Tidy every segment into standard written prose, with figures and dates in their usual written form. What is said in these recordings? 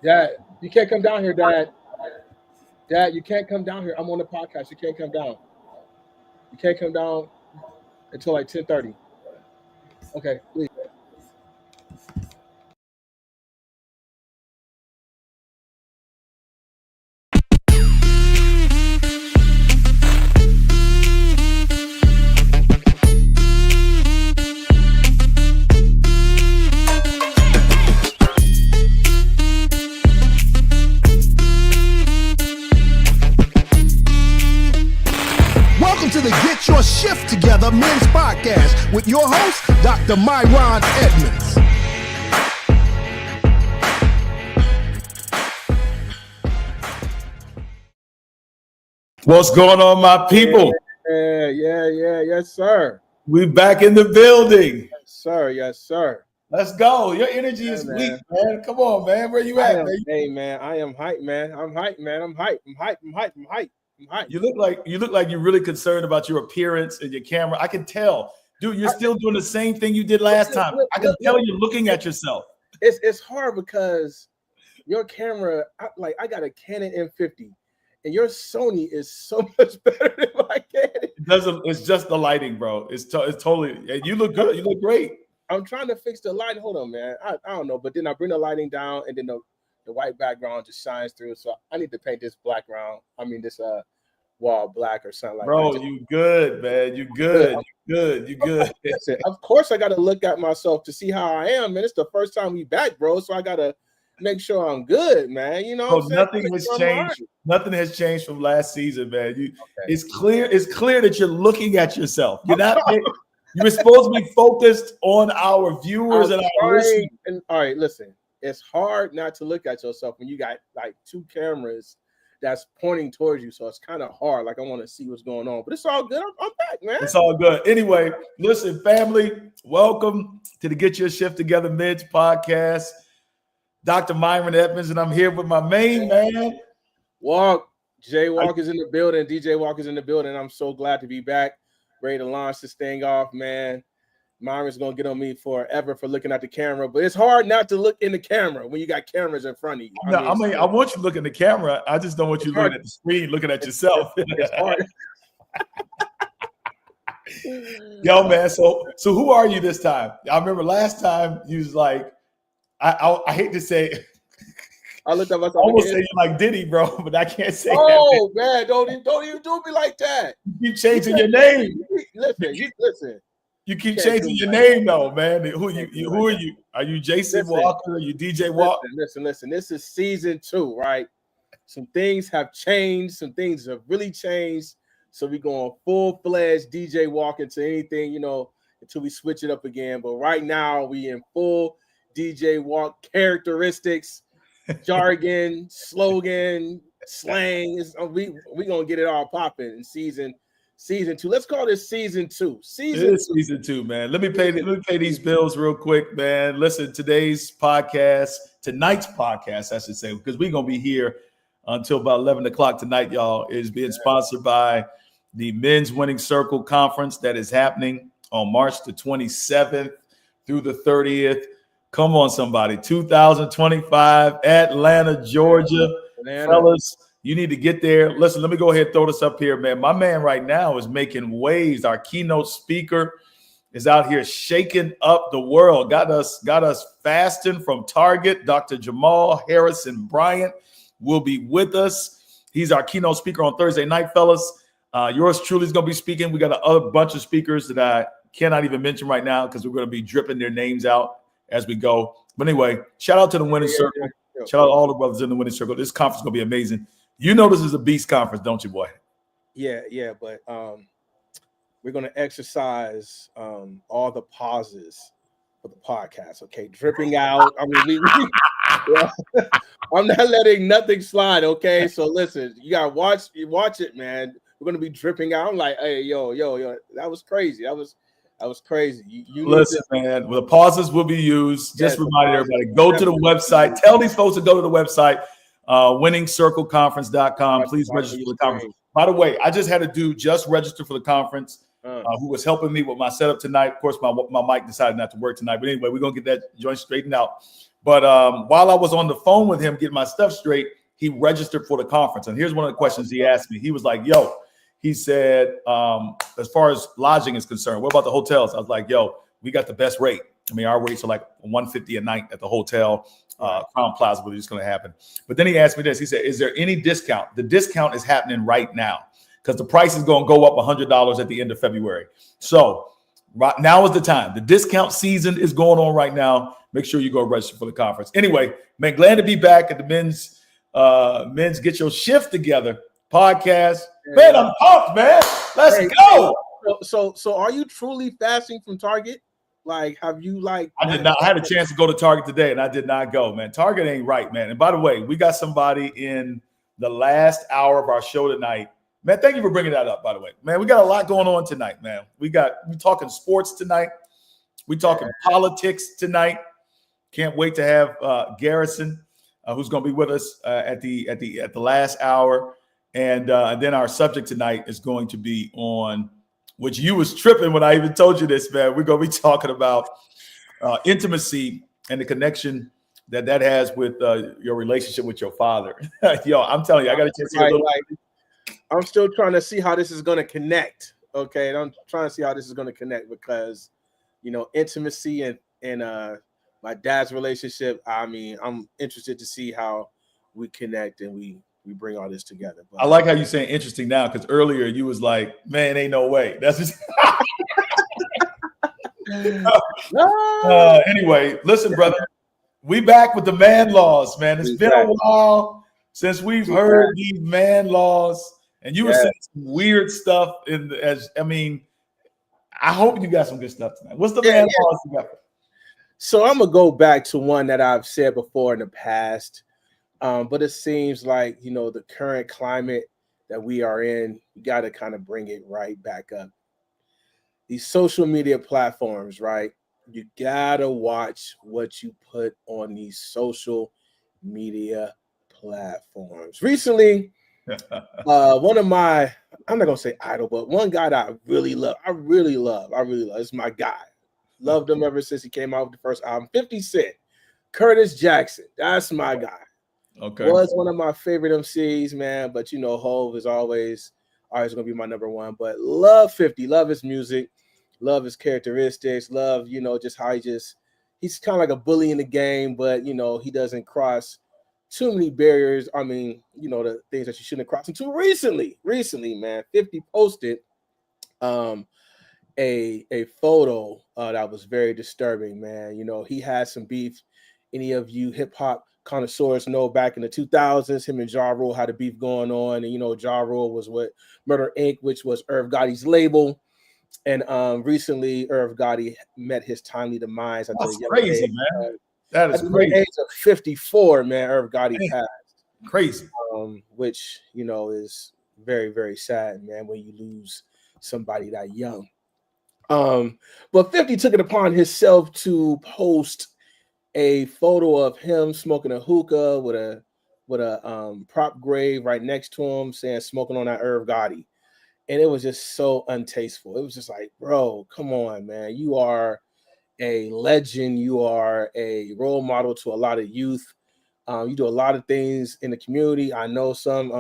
Dad, you can't come down here, Dad. Dad, you can't come down here. I'm on the podcast. You can't come down. You can't come down until like 10:30. Okay, please. To the Get Your Shift Together Men's Podcast with your host, Dr. Myron Edmonds. What's going on, my people? Yes, sir. We back in the building. Yes, sir. Let's go. Your energy is weak, man. Come on, man. Where you at, man? Hey, man, I am hyped, man. I'm hyped, man. I'm hyped. You look like you're really concerned about your appearance and your camera. I can tell, dude. You're still doing the same thing you did last time. I can tell you're looking at yourself. It's hard because your camera, I got a Canon M50, and your Sony is so much better than my Canon. It's just the lighting, bro. It's totally. You look good. You look great. I'm trying to fix the lighting. Hold on, man. I don't know, but then I bring the lighting down, and then the white background just shines through. So I need to paint this this wall black or something like that. Bro, you good, man. You good. You good. Of course, I got to look at myself to see how I am, man. It's the first time we back, bro. So I got to make sure I'm good, man. You know, nothing has changed. Nothing has changed from last season, man. It's clear that you're looking at yourself. You're not. You're supposed to be focused on our viewers and our listeners. All right, listen. It's hard not to look at yourself when you got like two cameras that's pointing towards you. So it's kind of hard. Like I want to see what's going on, but it's all good. I'm back, man. It's all good. Anyway, listen, family, welcome to the Get Your Shift Together Men's Podcast. Dr. Myron Edmonds, and I'm here with my main man. Jay Walk is in the building. DJ Walk is in the building. I'm so glad to be back. Ready to launch this thing off, man. Myron's gonna get on me forever for looking at the camera, but it's hard not to look in the camera when you got cameras in front of you. I want you to look in the camera. I just don't want you looking at the screen, looking at yourself. It's hard. Yo, man. So who are you this time? I remember last time you was like, I hate to say. I looked at myself. I almost say you like Diddy, bro, but I can't say that. Oh man, don't even do me like that. You keep changing your name. Listen. You keep changing your name, though, man. Who are you? Are you Jason Walker? Are you DJ Walker? Listen. This is season 2, right? Some things have changed. Some things have really changed. So we're going full-fledged DJ Walker to anything, until we switch it up again. But right now, we in full DJ Walk characteristics, jargon, slogan, slang. We gonna get it all popping in season 2. Let's call this season 2. Season 2, man. Let me pay these bills real quick, man. Listen, tonight's podcast, I should say, because we're gonna be here until about 11 o'clock tonight, y'all, is being sponsored by the Men's Winning Circle Conference that is happening on March the 27th through the 30th. Come on, somebody. 2025, Atlanta, Georgia. Fellas, you need to get there. Listen, let me go ahead and throw this up here, man. My man right now is making waves. Our keynote speaker is out here shaking up the world. Got us fasting from Target. Dr. Jamal Harrison Bryant will be with us. He's our keynote speaker on Thursday night, fellas. Yours truly is going to be speaking. We got a bunch of speakers that I cannot even mention right now because we're going to be dripping their names out as we go. But anyway, shout out to the Winning Circle. Shout out to all the brothers in the Winning Circle. This conference is going to be amazing. You know this is a beast conference, don't you, boy? Yeah, but we're going to exercise all the pauses for the podcast, okay? Dripping out. I mean, I'm not letting nothing slide, okay? So listen, you got to watch it, man. We're going to be dripping out. I'm like, hey, yo, that was crazy. That was crazy. You listen, man. Well, the pauses will be used. Just remind everybody, go to the website. Tell these folks to go to the website, winningcircleconference.com. Please register for the conference. By the way, I just had a dude just register for the conference who was helping me with my setup tonight. Of course, my mic decided not to work tonight. But anyway, we're going to get that joint straightened out. But while I was on the phone with him getting my stuff straight, he registered for the conference. And here's one of the questions he asked me. He was like, yo, he said, as far as lodging is concerned, what about the hotels? I was like, yo, we got the best rate. I mean, our rates are like $150 a night at the hotel. Crown Plaza, but it's going to happen. But then he asked me this. He said, is there any discount? The discount is happening right now because the price is going to go up $100 at the end of February. So right now is the time. The discount season is going on right now. Make sure you go register for the conference. Anyway, man, glad to be back at the men's Get Your Shift Together podcast. Man, I'm pumped, man. Let's go. So are you truly fasting from Target? Like, have you I did not. I had a chance to go to Target today, and I did not go, man. Target ain't right, man. And by the way, we got somebody in the last hour of our show tonight. Man, thank you for bringing that up, by the way. Man, we got a lot going on tonight, man. We talking sports tonight. We talking politics tonight. Can't wait to have Garrison, who's going to be with us at the last hour. And then our subject tonight is going to be on, which you was tripping when I even told you this, man. We're going to be talking about intimacy and the connection that has with your relationship with your father. Yo, I'm telling you, I got a chance to hear a little. I'm still trying to see how this is going to connect. Okay, and I'm trying to see how this is going to connect because, intimacy and my dad's relationship. I mean, I'm interested to see how we connect and we bring all this together. But I like how you're saying interesting now because earlier you was like, man, ain't no way. That's just anyway, listen, brother. We back with the man laws, man. It's been a while since we've heard these man laws, and you were saying some weird stuff. I hope you got some good stuff tonight. What's the man laws you got? So I'm gonna go back to one that I've said before in the past. But it seems like, the current climate that we are in, you got to kind of bring it right back up. These social media platforms, right? You got to watch what you put on these social media platforms. Recently, one of my, I'm not going to say idol, but one guy that I really love, it's my guy. Loved him ever since he came out with the first album, 50 Cent, Curtis Jackson. That's my guy. Okay. Was one of my favorite MCs, man. But Hov is always gonna be my number one. But love 50, love his music, love his characteristics, love, just how he's kind of like a bully in the game, but he doesn't cross too many barriers. I mean, the things that you shouldn't cross until recently, man. 50 posted a photo that was very disturbing, man. He had some beef. Any of you hip hop connoisseurs know back in the 2000s, him and Ja Rule had a beef going on, and Ja Rule was with Murder Inc., which was Irv Gotti's label. And recently, Irv Gotti met his timely demise. That's crazy, man. That is crazy. At the age of 54, man, Irv Gotti passed. Crazy. Which is very, very sad, man, when you lose somebody that young. But 50 took it upon himself to post a photo of him smoking a hookah with a prop grave right next to him, saying smoking on that Irv Gotti. And it was just so untasteful. It was just like, bro, come on, man. You are a legend. You are a role model to a lot of youth. You do a lot of things in the community. I know some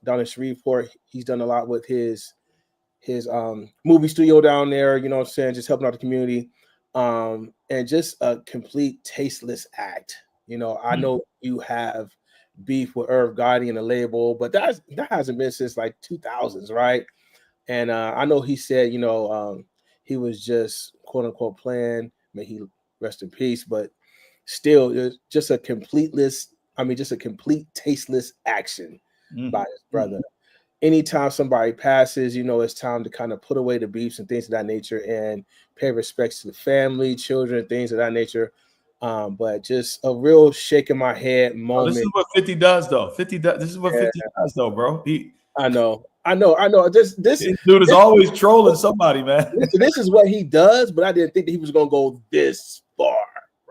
down in Shreveport. He's done a lot with his movie studio down there, just helping out the community. And just a complete tasteless act. I know you have beef with Irv Gotti and the label, but that hasn't been since like 2000s, right? And I know he said, he was just quote unquote playing. May he rest in peace, but still, it's just a complete tasteless action by his brother. Anytime somebody passes, it's time to kind of put away the beefs and things of that nature and pay respects to the family, children, things of that nature. But just a real shake in my head moment. This is what 50 does, though. This is what 50 does, though, bro. I know. This dude is always trolling somebody, man. This is what he does, but I didn't think that he was going to go this far.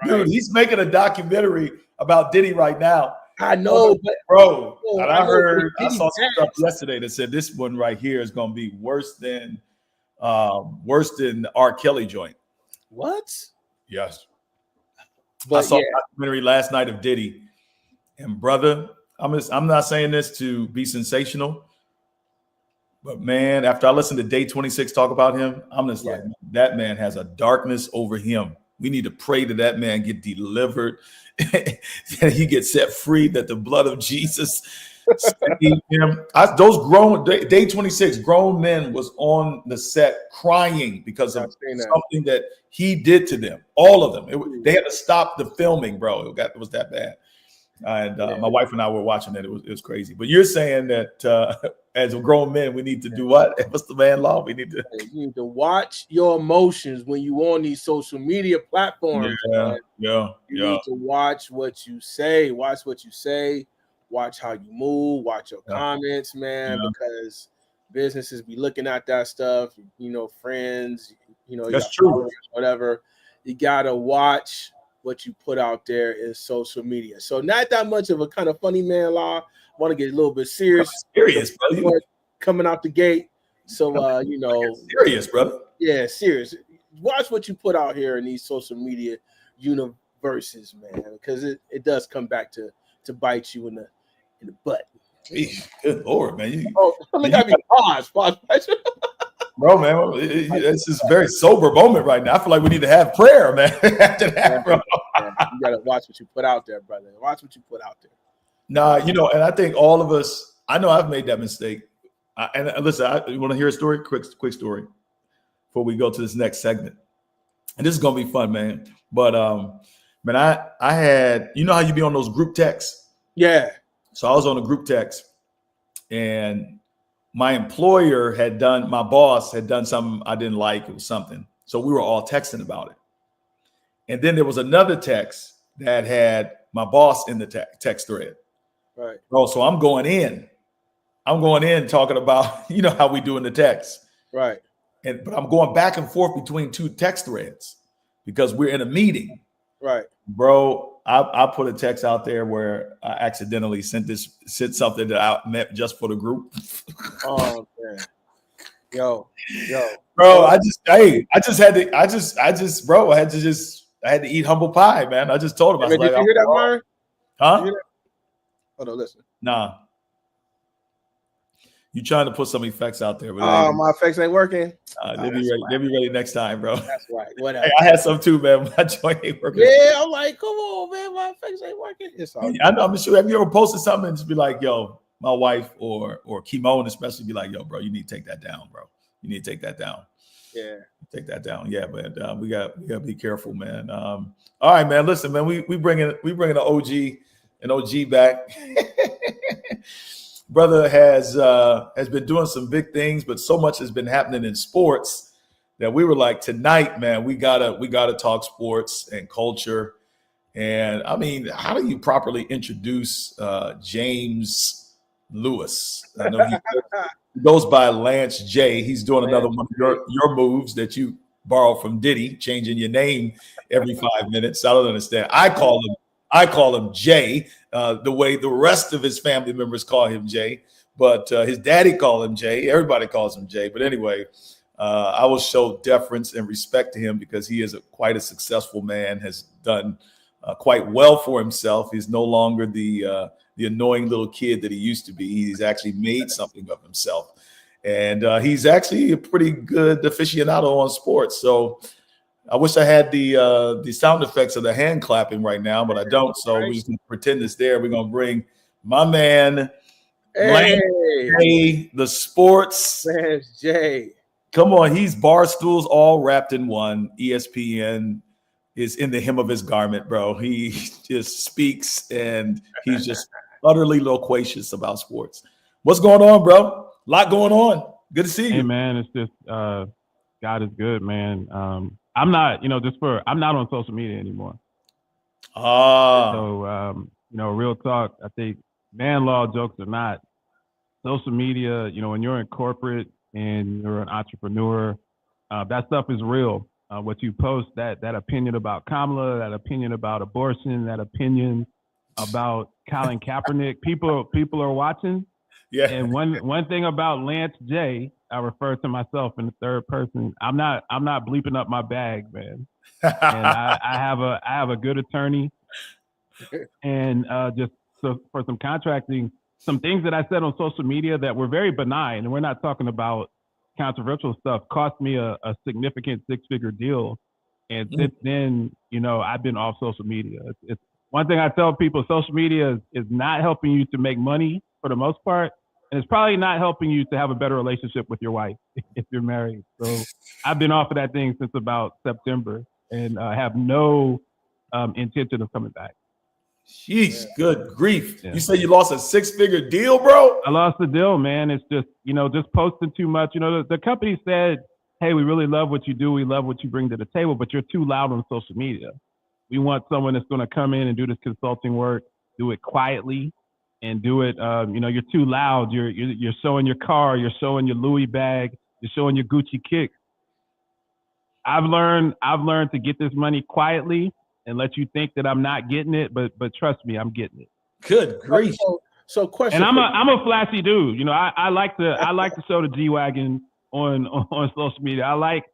Right? Dude, he's making a documentary about Diddy right now. I know, but bro, and I saw some stuff yesterday that said this one right here is going to be worse than the R. Kelly joint. What? Yes. But saw a documentary last night of Diddy, and brother, I'm not saying this to be sensational, but man, after I listened to Day 26 talk about him, I'm just like, that man has a darkness over him. We need to pray that man get delivered, that he gets set free, that the blood of Jesus saved him. Day 26, grown men was on the set crying because of something that he did to them. All of them. They had to stop the filming, bro. It was that bad. And my wife and I were watching it. It was crazy. But you're saying that as a grown men, we need to do what? What's the man law? You need to watch your emotions when you on these social media platforms. You need to watch what you say. Watch what you say. Watch how you move. Watch your comments, man, because businesses be looking at that stuff. Friends. That's true. Whatever. You gotta watch what you put out there in social media. So not that much of a kind of funny man law. I want to get a little bit serious. Bro. Coming out the gate. So serious, brother. Yeah, serious. Watch what you put out here in these social media universes, man, because it does come back to bite you in the butt. Good Lord, man. Look at me. Pause. Bro, man, it's just a very sober moment right now. I feel like we need to have prayer, man. After that, bro. You gotta watch what you put out there, brother. Watch what you put out there. Nah, and I think all of us. I know I've made that mistake. And listen, you want to hear a story? Quick story before we go to this next segment. And this is gonna be fun, man. But man, I had, how you be on those group texts? Yeah. So I was on a group text, and my boss had done something I didn't like. It was something. So we were all texting about it. And then there was another text that had my boss in the text thread. Right. Oh, so I'm going in talking about, how we do in the text. Right. But I'm going back and forth between two text threads because we're in a meeting. Right. Bro, I put a text out there where I accidentally sent something that I meant just for the group. Oh man. Yo. Bro, I had to eat humble pie, man. I just told him. I was did you hear that, Myron? Huh? Oh no, listen. Nah. You trying to put some effects out there. But my effects ain't working. They'll be ready next time, bro. That's right. Whatever. Hey, I had some too, man. My joint ain't working. Yeah, I'm like, come on, man. My effects ain't working. It's all I know, I'm sure. Have you ever posted something and just be like, yo, my wife or Kimon especially be like, yo, bro, you need to take that down, bro. You need to take that down. Yeah. Take that down. Yeah, but we got to be careful, man. All right, man. Listen, man, we bringing an OG back. Brother has been doing some big things, but so much has been happening in sports that we were like, tonight, man, we gotta talk sports and culture. And I mean, how do you properly introduce James Lewis? I know he goes by Lance J. He's doing another one of your moves that you borrow from Diddy, changing your name every 5 minutes. I don't understand. I call him Jay, the way the rest of his family members call him Jay, but his daddy called him Jay. Everybody calls him Jay. But anyway, I will show deference and respect to him because he is quite a successful man, has done quite well for himself. He's no longer the annoying little kid that he used to be. He's actually made something of himself. And he's actually a pretty good aficionado on sports. So I wish I had the sound effects of the hand clapping right now, but I don't. So we're just going to pretend it's there. We're going to bring my man, Lance J, the sports. Lance J. Come on. He's Barstools all wrapped in one. ESPN is in the hem of his garment, bro. He just speaks, and he's just utterly loquacious about sports. What's going on, bro? A lot going on. Good to see you. Hey, man. It's just God is good, man. I'm not, I'm not on social media anymore. So, real talk, I think man law jokes or not, social media, when you're in corporate and you're an entrepreneur, that stuff is real. What you post, that opinion about Kamala, that opinion about abortion, that opinion about Colin Kaepernick, people are watching. Yeah. And one thing about Lance J, I refer to myself in the third person. I'm not bleeping up my bag, man. And I have a good attorney, and just so for some contracting, some things that I said on social media that were very benign, and we're not talking about controversial stuff, cost me a significant six-figure deal. And since then, I've been off social media. It's one thing I tell people: social media is not helping you to make money for the most part, and it's probably not helping you to have a better relationship with your wife if you're married. So I've been off of that thing since about September, and have no intention of coming back. Jeez, good grief. Yeah. You say you lost a six-figure deal, bro? I lost the deal, man. It's just, just posting too much. The company said, hey, we really love what you do. We love what you bring to the table, but you're too loud on social media. We want someone that's going to come in and do this consulting work, do it quietly, and do it, you're too loud. You're showing your car, you're showing your Louis bag, you're showing your Gucci kicks. I've learned to get this money quietly and let you think that I'm not getting it, but trust me, I'm getting it. Good grief. So question. And I'm a flashy dude. I like to show the G-Wagon on social media. I like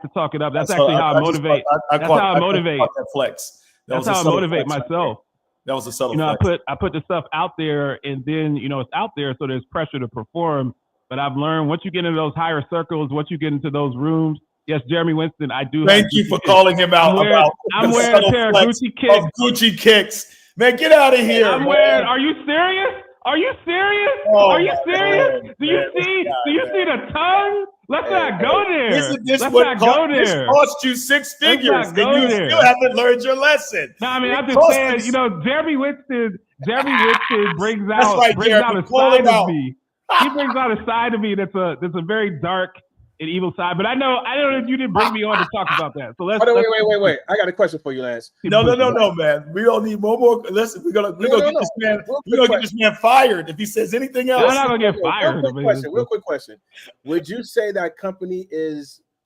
to talk it up. That's actually how I motivate. That's how I motivate. That flex. That's how I motivate myself. That was a subtle flex. I put the stuff out there, and then it's out there, so there's pressure to perform. But I've learned once you get into those higher circles, once you get into those rooms. Yes, Jeremy Winston, I do. Thank you for calling him out about I'm wearing a pair of Gucci kicks. Gucci kicks. Man, get out of here. Are you serious? Are you serious? Are you serious? Do you see the tongue? Let's not go there. Let's not go there. This cost you six figures, and you still haven't learned your lesson. No, I mean, I'm just saying, Jeremy Winston brings out a side of me. He brings out a side of me that's a very dark and evil side, but I know that you didn't bring me on to talk about that. So let's wait. I got a question for you, Lance. No, man. We don't need more. Listen, we're gonna get this man. We're gonna get this man fired if he says anything else. I'm not gonna get fired. Real quick question. Would you say that company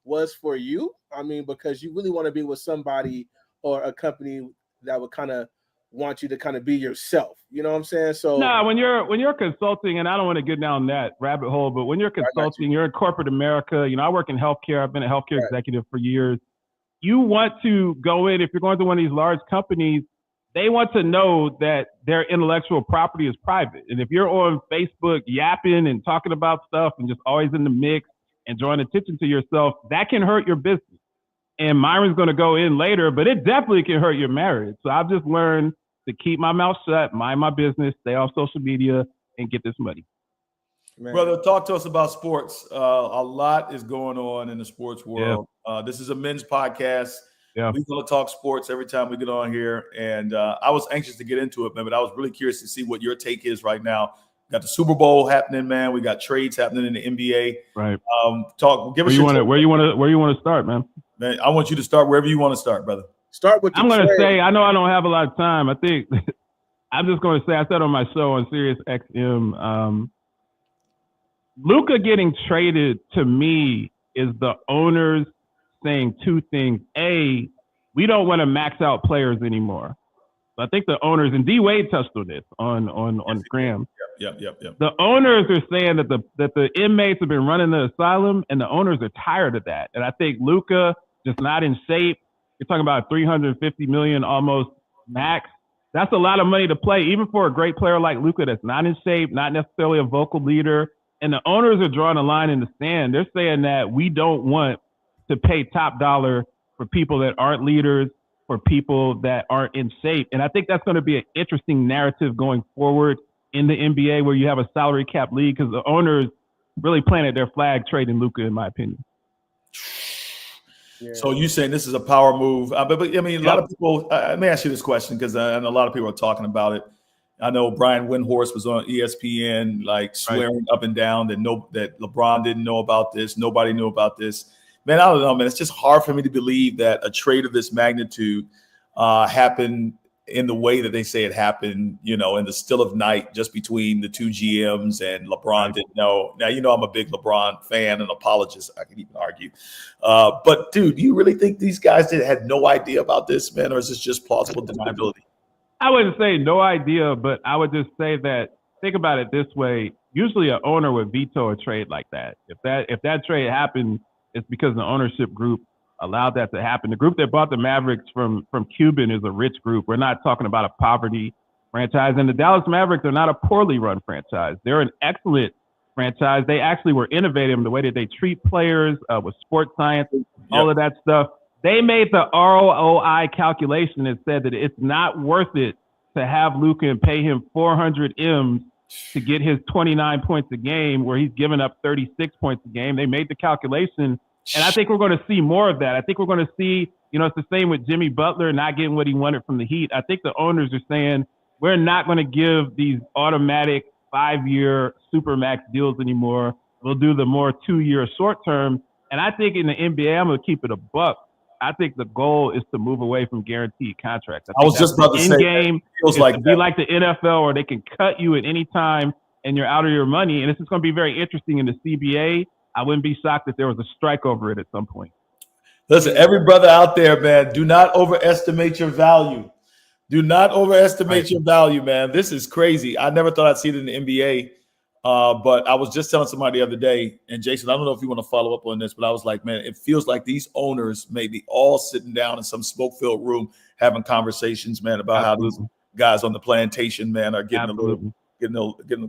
was for you? I mean, because you really want to be with somebody or a company that would kind of want you to kind of be yourself. You know what I'm saying? So when you're consulting, and I don't want to get down that rabbit hole, but when you're consulting, you're in corporate America. I work in healthcare. I've been a healthcare executive for years. You want to go in, if you're going to one of these large companies, they want to know that their intellectual property is private. And if you're on Facebook yapping and talking about stuff and just always in the mix and drawing attention to yourself, that can hurt your business. And Myron's going to go in later, but it definitely can hurt your marriage. So I've just learned to keep my mouth shut, mind my business, stay off social media, and get this money. Man. Brother, talk to us about sports. A lot is going on in the sports world. Yeah. This is a men's podcast. Yeah. We're going to talk sports every time we get on here. And I was anxious to get into it, man, but I was really curious to see what your take is right now. Got the Super Bowl happening, man. We got trades happening in the NBA. Right. Give us where you want to start, man. Man, I want you to start wherever you want to start, brother. Start with. I'm going to say, I know I don't have a lot of time. I think I'm just going to say, I said on my show on Sirius XM, Luka getting traded to me is the owners saying two things. A, we don't want to max out players anymore. So I think the owners, and D Wade touched on this on Graham. Yep. The owners are saying that the inmates have been running the asylum, and the owners are tired of that. And I think Luka just not in shape. You're talking about $350 million almost max. That's a lot of money to play, even for a great player like Luka that's not in shape, not necessarily a vocal leader. And the owners are drawing a line in the sand. They're saying that we don't want to pay top dollar for people that aren't leaders, for people that aren't in shape. And I think that's going to be an interesting narrative going forward in the NBA, where you have a salary cap league, because the owners really planted their flag trading Luka, in my opinion. Yeah. So you saying this is a power move? But I mean, a lot of people. Let me ask you this question, because I know a lot of people are talking about it. I know Brian Windhorst was on ESPN, like swearing up and down that LeBron didn't know about this. Nobody knew about this. Man, I don't know, man. It's just hard for me to believe that a trade of this magnitude happened in the way that they say it happened, in the still of night, just between the two GMs, and LeBron didn't know. Now, I'm a big LeBron fan and apologist. I can even argue. But, dude, do you really think these guys had no idea about this, man, or is this just plausible deniability? I wouldn't say no idea, but I would just say that, think about it this way. Usually an owner would veto a trade like that. If that trade happened, it's because the ownership group allowed that to happen. The group that bought the Mavericks from Cuban is a rich group. We're not talking about a poverty franchise. And the Dallas Mavericks are not a poorly run franchise. They're an excellent franchise. They actually were innovative in the way that they treat players with sports science, all of that stuff. They made the ROI calculation and said that it's not worth it to have Luka and pay him 400 M's to get his 29 points a game where he's giving up 36 points a game. They made the calculation, and I think we're going to see more of that. I think we're going to see, it's the same with Jimmy Butler not getting what he wanted from the Heat. I think the owners are saying we're not going to give these automatic 5-year supermax deals anymore. We'll do the more 2-year short term. And I think in the NBA, I'm going to keep it a buck. I think the goal is to move away from guaranteed contracts. I was just about to say, in-game feels like to be like the NFL, where they can cut you at any time and you're out of your money. And this is going to be very interesting in the CBA. I wouldn't be shocked if there was a strike over it at some point. Listen, every brother out there, man, do not overestimate your value. Do not overestimate your value, man. This is crazy. I never thought I'd see it in the NBA. But I was just telling somebody the other day, and Jason, I don't know if you want to follow up on this, but I was like, man, it feels like these owners may be all sitting down in some smoke-filled room having conversations, man, about how these guys on the plantation, man, are getting a little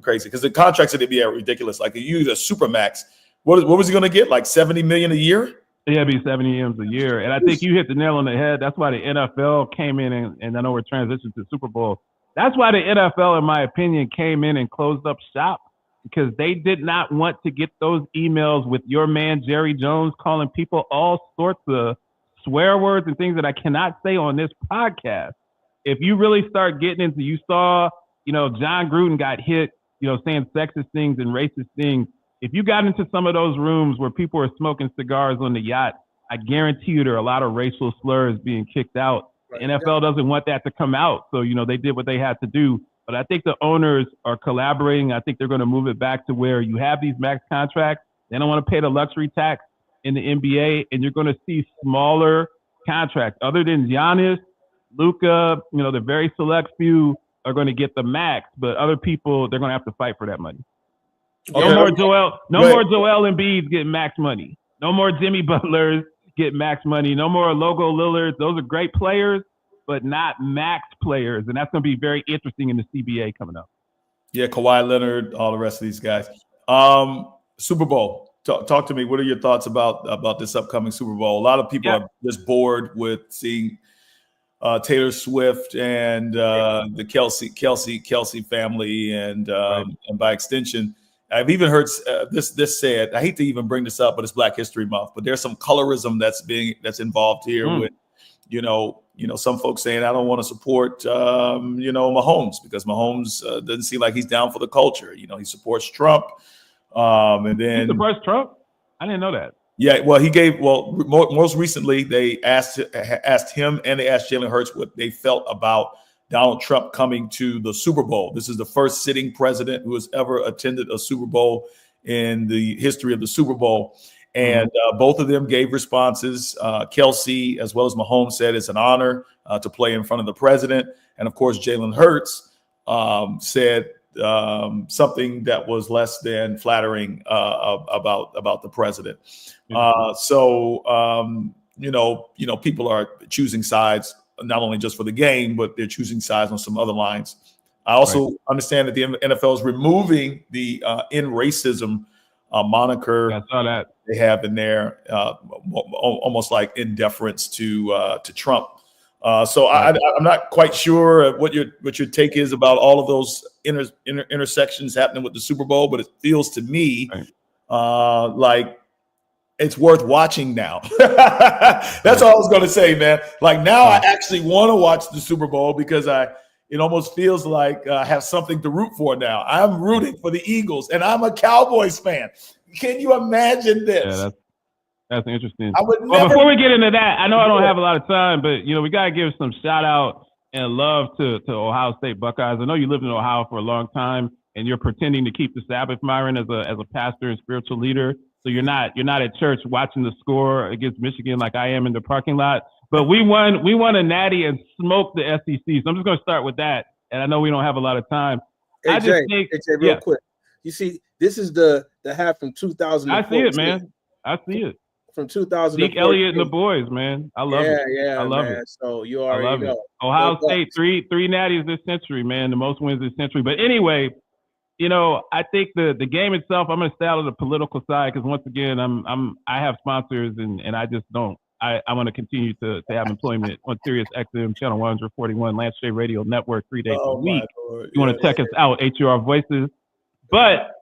crazy. Because the contracts in the NBA are ridiculous. Like, you use a supermax. What was he going to get? Like $70 million a year? Yeah, it'd be 70 M's a year. And I think you hit the nail on the head. That's why the NFL came in, and I know we're transitioning to Super Bowl. That's why the NFL, in my opinion, came in and closed up shop. Because they did not want to get those emails with your man, Jerry Jones, calling people all sorts of swear words and things that I cannot say on this podcast. If you really start getting into, you saw, John Gruden got hit, saying sexist things and racist things. If you got into some of those rooms where people are smoking cigars on the yacht, I guarantee you there are a lot of racial slurs being kicked out. The NFL doesn't want that to come out. So, they did what they had to do. But I think the owners are collaborating. I think they're going to move it back to where you have these max contracts. They don't want to pay the luxury tax in the NBA, and you're going to see smaller contracts. Other than Giannis, Luka, the very select few are going to get the max, but other people, they're going to have to fight for that money. No more Joel Embiid's getting max money. No more Jimmy Butlers get max money. No more Logo Lillards. Those are great players, but not max players. And that's going to be very interesting in the CBA coming up. Yeah, Kawhi Leonard, all the rest of these guys. Super Bowl. Talk to me. What are your thoughts about this upcoming Super Bowl? A lot of people are just bored with seeing Taylor Swift and the Kelsey family, and by extension, I've even heard this said. I hate to even bring this up, but it's Black History Month. But there's some colorism that's involved here with, some folks saying, I don't want to support, Mahomes, because Mahomes doesn't seem like he's down for the culture. He supports Trump. And then he supports Trump? I didn't know that. Yeah, well, most recently they asked him, and they asked Jalen Hurts what they felt about Donald Trump coming to the Super Bowl. This is the first sitting president who has ever attended a Super Bowl in the history of the Super Bowl. And both of them gave responses. Kelsey, as well as Mahomes, said it's an honor to play in front of the president. And of course, Jalen Hurts said something that was less than flattering about the president. People are choosing sides, not only just for the game, but they're choosing sides on some other lines. I also understand that the NFL is removing the in racism moniker. I saw that they have in there, almost like in deference to Trump. I'm not quite sure what your take is about all of those intersections happening with the Super Bowl, but it feels to me like it's worth watching now. That's all I was going to say, man. Like, now I actually want to watch the Super Bowl because it almost feels like I have something to root for now. I'm rooting for the Eagles, and I'm a Cowboys fan. Can you imagine this? Yeah, that's interesting. Well, before we get into that, I know I don't have a lot of time, but we gotta give some shout out and love to Ohio State Buckeyes. I know you lived in Ohio for a long time, and you're pretending to keep the Sabbath, Myron, as a pastor and spiritual leader. So you're not at church watching the score against Michigan like I am in the parking lot. But we won a natty and smoked the SEC. So I'm just gonna start with that. And I know we don't have a lot of time. AJ, real quick. You see, this is the half from 2004. I see it, man. I see it. from 2000. Zeke Elliott and the boys, man. I love it. Yeah, I love man. it. So you I already love know. it. Ohio State, three natties this century, man. The most wins this century. But anyway, you know, I think the game itself, I'm going to stay out of the political side because once again, I have sponsors and I just don't. I want to continue to have employment on Sirius XM Channel 141, Lance J Radio Network 3 days a week. You want to check us out, HUR Voices. But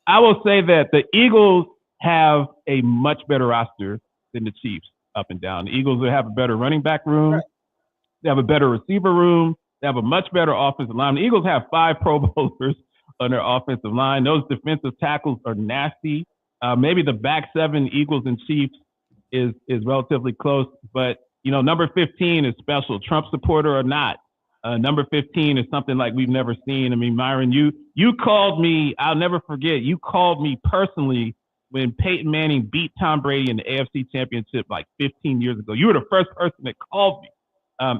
I will say that the Eagles have a much better roster than the Chiefs up and down. The Eagles will have a better running back room. Right. They have a better receiver room. They have a much better offensive line. The Eagles have 5 Pro Bowlers on their offensive line. Those defensive tackles are nasty. Maybe the back 7 Eagles and Chiefs is relatively close, but you know, number 15 is special. Trump supporter or not, number 15 is something like we've never seen. I mean, Myron, you called me. I'll never forget. You called me personally when Peyton Manning beat Tom Brady in the AFC Championship like 15 years ago. You were the first person that called me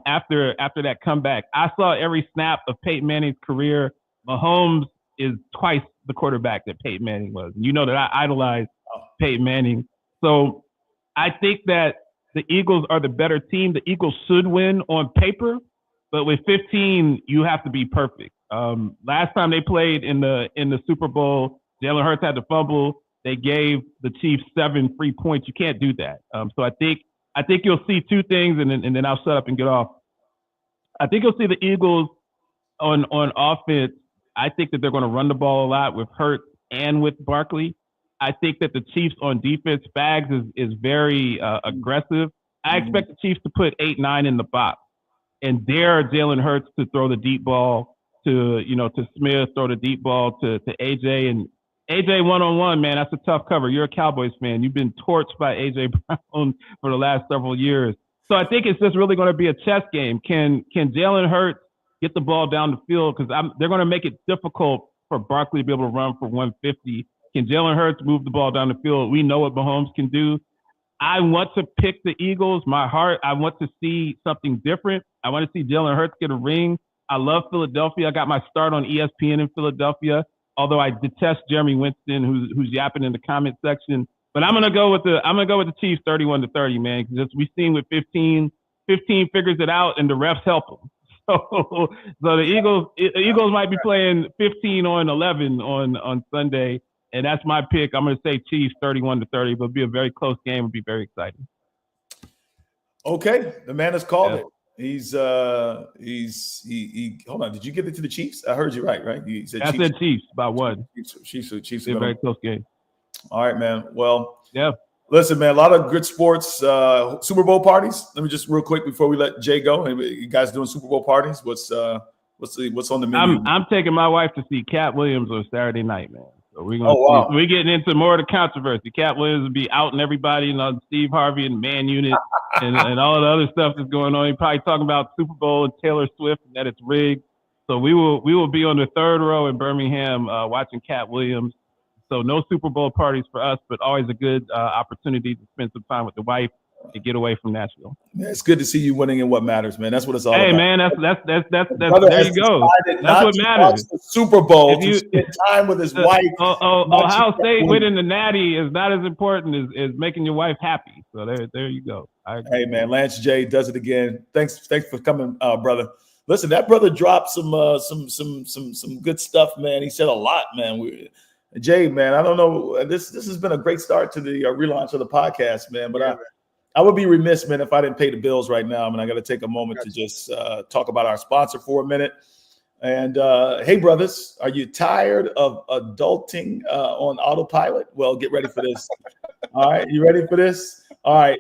after that comeback. I saw every snap of Peyton Manning's career. Mahomes is twice the quarterback that Peyton Manning was. You know that I idolize Peyton Manning. So I think that the Eagles are the better team. The Eagles should win on paper, but with 15, you have to be perfect. Last time they played in the Super Bowl, Jalen Hurts had to fumble. They gave the Chiefs 7 free points. You can't do that. So I think you'll see 2 things, and then I'll shut up and get off. I think you'll see the Eagles on offense. I think that they're going to run the ball a lot with Hurts and with Barkley. I think that the Chiefs on defense, Spags is very aggressive. I expect the Chiefs to put 8-9 in the box and dare Jalen Hurts to throw the deep ball to Smith, throw the deep ball to AJ. And AJ one-on-one, man, that's a tough cover. You're a Cowboys fan. You've been torched by AJ Brown for the last several years. So I think it's just really going to be a chess game. Can Jalen Hurts get the ball down the field? Because they're going to make it difficult for Barkley to be able to run for 150. Can Jalen Hurts move the ball down the field? We know what Mahomes can do. I want to pick the Eagles. My heart, I want to see something different. I want to see Jalen Hurts get a ring. I love Philadelphia. I got my start on ESPN in Philadelphia, although I detest Jeremy Winston, who's yapping in the comment section. But I'm gonna go with the Chiefs 31-30, man. Because we've seen with 15 figures it out, and the refs help them. So the Eagles might be playing 15-11 on Sunday. And that's my pick. I'm going to say Chiefs 31-30. But it'll be a very close game. It'll be very exciting. Okay, the man has called it. He's hold on. Did you give it to the Chiefs? I heard you right? You said I said Chiefs by 1. Chiefs. Be a very close game. All right, man. Well, yeah. Listen, man, a lot of good sports. Super Bowl parties. Let me just real quick before we let Jay go. You guys doing Super Bowl parties? What's on the menu? I'm taking my wife to see Cat Williams on Saturday night, man. So we're getting into more of the controversy. Cat Williams will be outing everybody, Steve Harvey and Man Unit and all the other stuff that's going on. He's probably talking about Super Bowl and Taylor Swift and that it's rigged. So we will be on the 3rd row in Birmingham watching Cat Williams. So no Super Bowl parties for us, but always a good opportunity to spend some time with the wife and get away from Nashville. Man, it's good to see you winning in what matters, man. That's what it's all about. Hey, man, that's there you go. That's what matters. The Super Bowl to spend time with his wife. Ohio State winning the Natty is not as important as making your wife happy. So there you go. Hey, man, Lance J does it again. Thanks for coming, brother. Listen, that brother dropped some good stuff, man. He said a lot, man. Jay, man, I don't know. This has been a great start to the relaunch of the podcast, man. But I would be remiss, man, if I didn't pay the bills right now. I mean, I got to take a moment to just talk about our sponsor for a minute. And hey, brothers, are you tired of adulting on autopilot? Well, get ready for this. All right, you ready for this? All right,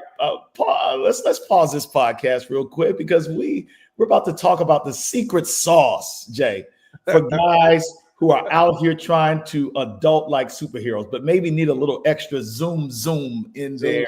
let's pause this podcast real quick because we're about to talk about the secret sauce, Jay, for guys who are out here trying to adult like superheroes, but maybe need a little extra zoom in there.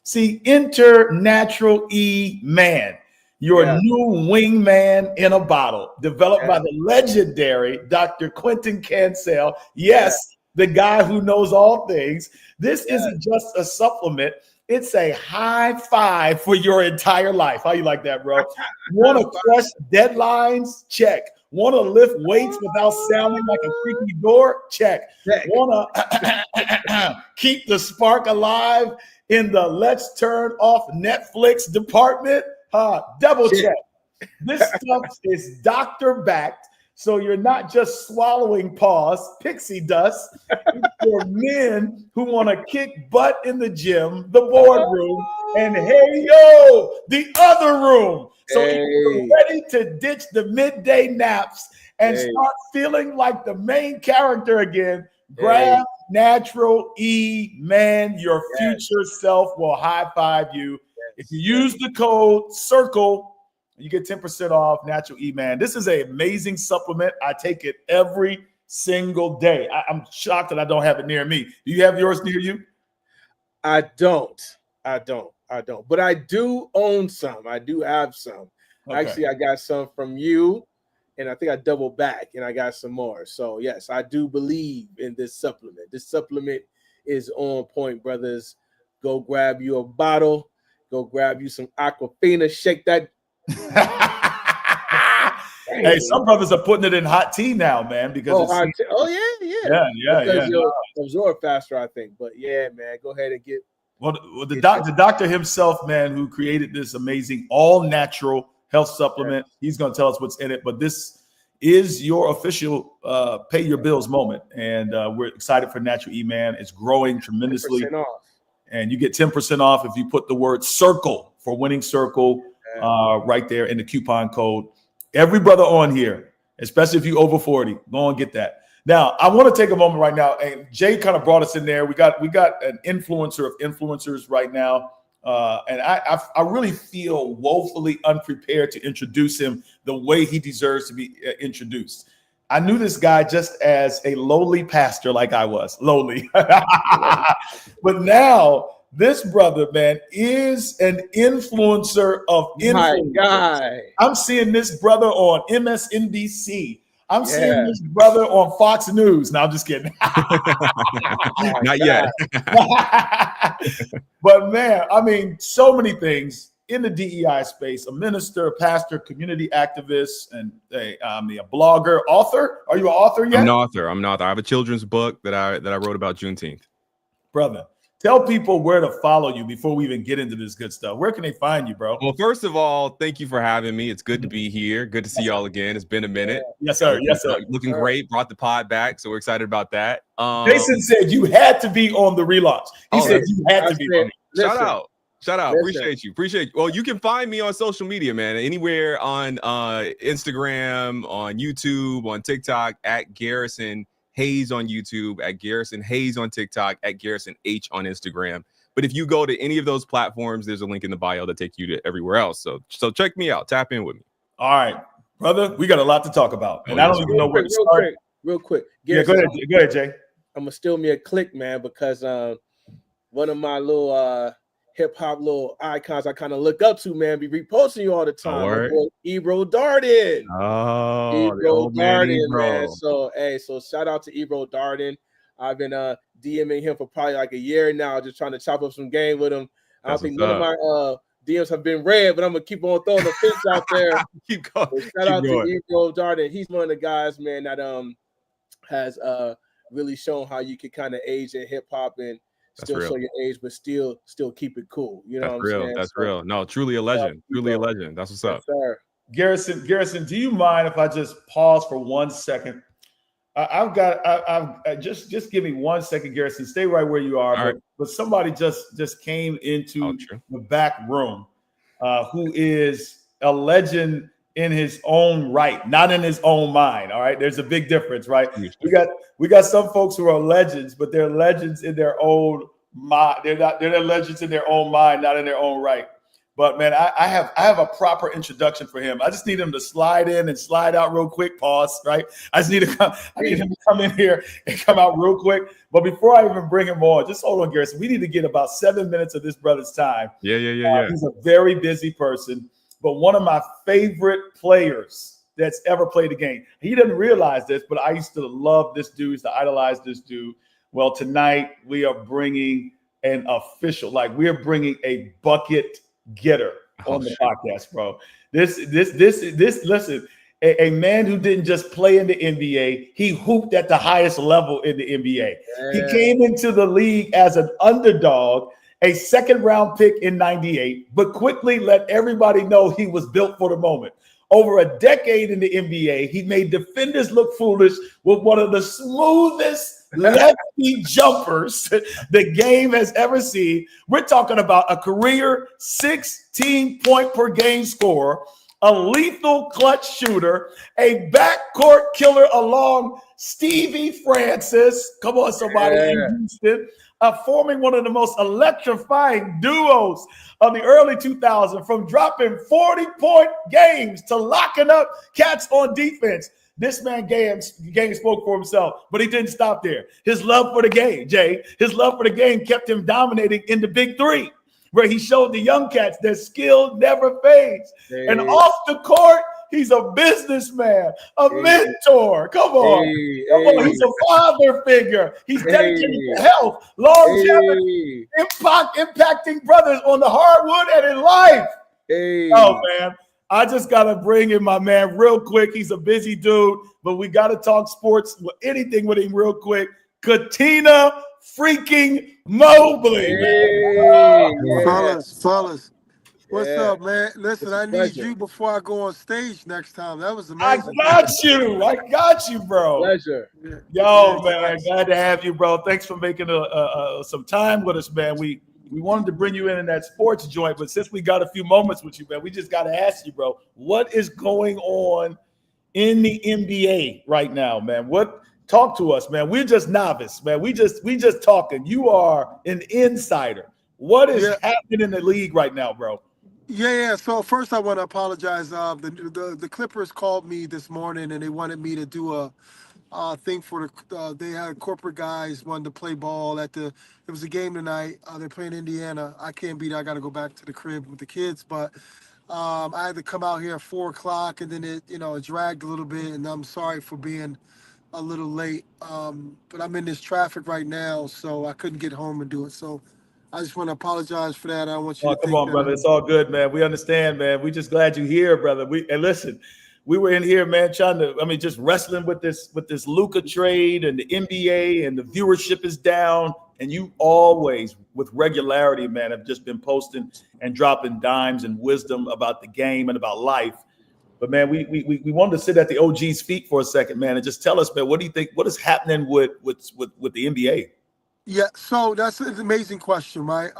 See, enter Natural E Man, your new wingman in a bottle, developed by the legendary Dr. Quentin Cancel. Yes, the guy who knows all things. This isn't just a supplement. It's a high five for your entire life. How you like that, bro? Want to crush deadlines? Check. Want to lift weights without sounding like a creaky door? Check. Want to keep the spark alive in the let's turn off Netflix department? Double check. This stuff is doctor backed. So you're not just swallowing pixie dust. It's for men who want to kick butt in the gym, the boardroom, and the other room. So if you're ready to ditch the midday naps and start feeling like the main character again, grab Natural E, man. Your future self will high five you. If you use the code CIRCLE, you get 10% off Natural E, man. This is an amazing supplement. I take it every single day. I'm shocked that I don't have it near me. Do you have yours near you? I don't. But I do own some. I do have some. Okay. Actually, I got some from you, and I think I doubled back, and I got some more. So, yes, I do believe in this supplement. This supplement is on point, brothers. Go grab you a bottle. Go grab you some Aquafina. Shake that. Hey, some brothers are putting it in hot tea now, man. Because you'll absorb faster, I think. But yeah, man, go ahead and get. Well, the doctor himself, man, who created this amazing all-natural health supplement, he's going to tell us what's in it. But this is your official pay your bills moment, and we're excited for Natural E, man. It's growing tremendously, and you get 10% off if you put the word CIRCLE for winning circle. Right there in the coupon code. Every brother on here, especially if you over 40, go and get that. Now, I want to take a moment right now, and Jay kind of brought us in there. We got an influencer of influencers right now, and I really feel woefully unprepared to introduce him the way he deserves to be introduced. I knew this guy just as a lowly pastor, like I was lowly, but now. This brother, man, is an influencer of influencers. My guy. I'm seeing this brother on MSNBC. I'm seeing this brother on Fox News. No, I'm just kidding. Not yet. But man, I mean, so many things in the DEI space. A minister, a pastor, community activist, and a blogger, author. Are you an author yet? I'm an author. I have a children's book that I wrote about Juneteenth. Brother. Tell people where to follow you before we even get into this good stuff. Where can they find you, bro? Well, first of all, thank you for having me. It's good to be here. Good to see y'all again. It's been a minute. Yes, sir. Yes, sir. Looking great. Brought the pod back, so we're excited about that. Jason said you had to be on the relaunch. He said you had to be on it. Shout out. Appreciate you. Well, you can find me on social media, man. Anywhere on Instagram, on YouTube, on TikTok, at Garrison Hayes on YouTube, at Garrison Hayes on TikTok, at Garrison H on Instagram. But if you go to any of those platforms, there's a link in the bio that take you to everywhere else. So check me out. Tap in with me. All right, brother. We got a lot to talk about. And I don't even know where to start. Real quick. Garrison, go ahead, Jay. I'm going to steal me a click, man, because one of my little hip-hop little icons I kind of look up to, man, be reposting you all the time. Ebro Darden. Ebro Darden, man. So shout out to Ebro Darden. I've been DMing him for probably like a year now, just trying to chop up some game with him. I don't think none of my DMs have been read, but I'm going to keep on throwing the fence out there. Keep going. So shout out to Ebro Darden. He's one of the guys, man, that has really shown how you can kind of age in hip-hop and still show your age, but still keep it cool. You know what I'm saying? That's real. No, truly a legend. Truly a legend. That's what's up. Sir. Garrison, do you mind if I just pause for 1 second? I've just give me 1 second, Garrison. Stay right where you are. But somebody just came into the back room who is a legend in his own right, not in his own mind. All right. There's a big difference, right? We got some folks who are legends, but they're legends in their own mind. They're legends in their own mind, not in their own right. But man, I have a proper introduction for him. I just need him to slide in and slide out real quick. Pause, right? I need him to come in here and come out real quick. But before I even bring him on, just hold on, Garrison. We need to get about 7 minutes of this brother's time. Yeah. He's a very busy person, but one of my favorite players that's ever played the game. He doesn't realize this, but I used to love this dude, used to idolize this dude. Well, tonight we are bringing an official, we're bringing a bucket getter on the podcast, bro. This, listen, a man who didn't just play in the NBA, he hooped at the highest level in the NBA. He came into the league as an underdog, a second-round pick in 98, but quickly let everybody know he was built for the moment. Over a decade in the NBA, he made defenders look foolish with one of the smoothest lefty jumpers the game has ever seen. We're talking about a career 16-point-per-game scorer, a lethal clutch shooter, a backcourt killer along Stevie Francis. Come on, somebody in Houston. Forming one of the most electrifying duos of the early 2000s, from dropping 40-point games to locking up cats on defense. This man game spoke for himself, but he didn't stop there. His love for the game, Jay, his love for the game kept him dominating in the Big Three, where he showed the young cats that skill never fades. And off the court, he's a businessman, a mentor. Come on. He's a father figure. He's dedicated to health, longevity, impacting brothers on the hardwood and in life. Oh, man. I just got to bring in my man real quick. He's a busy dude, but we got to talk sports, anything with him real quick. Katina freaking Mobley. Fellas. What's up, man? Listen, I need you before I go on stage next time. That was amazing. I got you, bro. Pleasure. Yo, man, glad to have you, bro. Thanks for making some time with us, man. We wanted to bring you in that sports joint, but since we got a few moments with you, man, we just got to ask you, bro, what is going on in the NBA right now, man? Talk to us, man. We're just novice, man. We just talking. You are an insider. What is happening in the league right now, bro? Yeah. So first, I want to apologize. The Clippers called me this morning and they wanted me to do a thing for they had corporate guys wanted to play ball it was a game tonight. They're playing Indiana. I can't be there. I got to go back to the crib with the kids, but I had to come out here at 4:00, and then it dragged a little bit, and I'm sorry for being a little late. But I'm in this traffic right now, so I couldn't get home and do it. So I just want to apologize for that. I don't want you to come on, brother. It's all good, man. We understand, man. We just glad you're here, brother. And listen, we were in here, man, just wrestling with this Luka trade and the NBA, and the viewership is down. And you always, with regularity, man, have just been posting and dropping dimes and wisdom about the game and about life. But man, we wanted to sit at the OG's feet for a second, man, and just tell us, man, what do you think? What is happening with the NBA? Yeah, so that's an amazing question, right?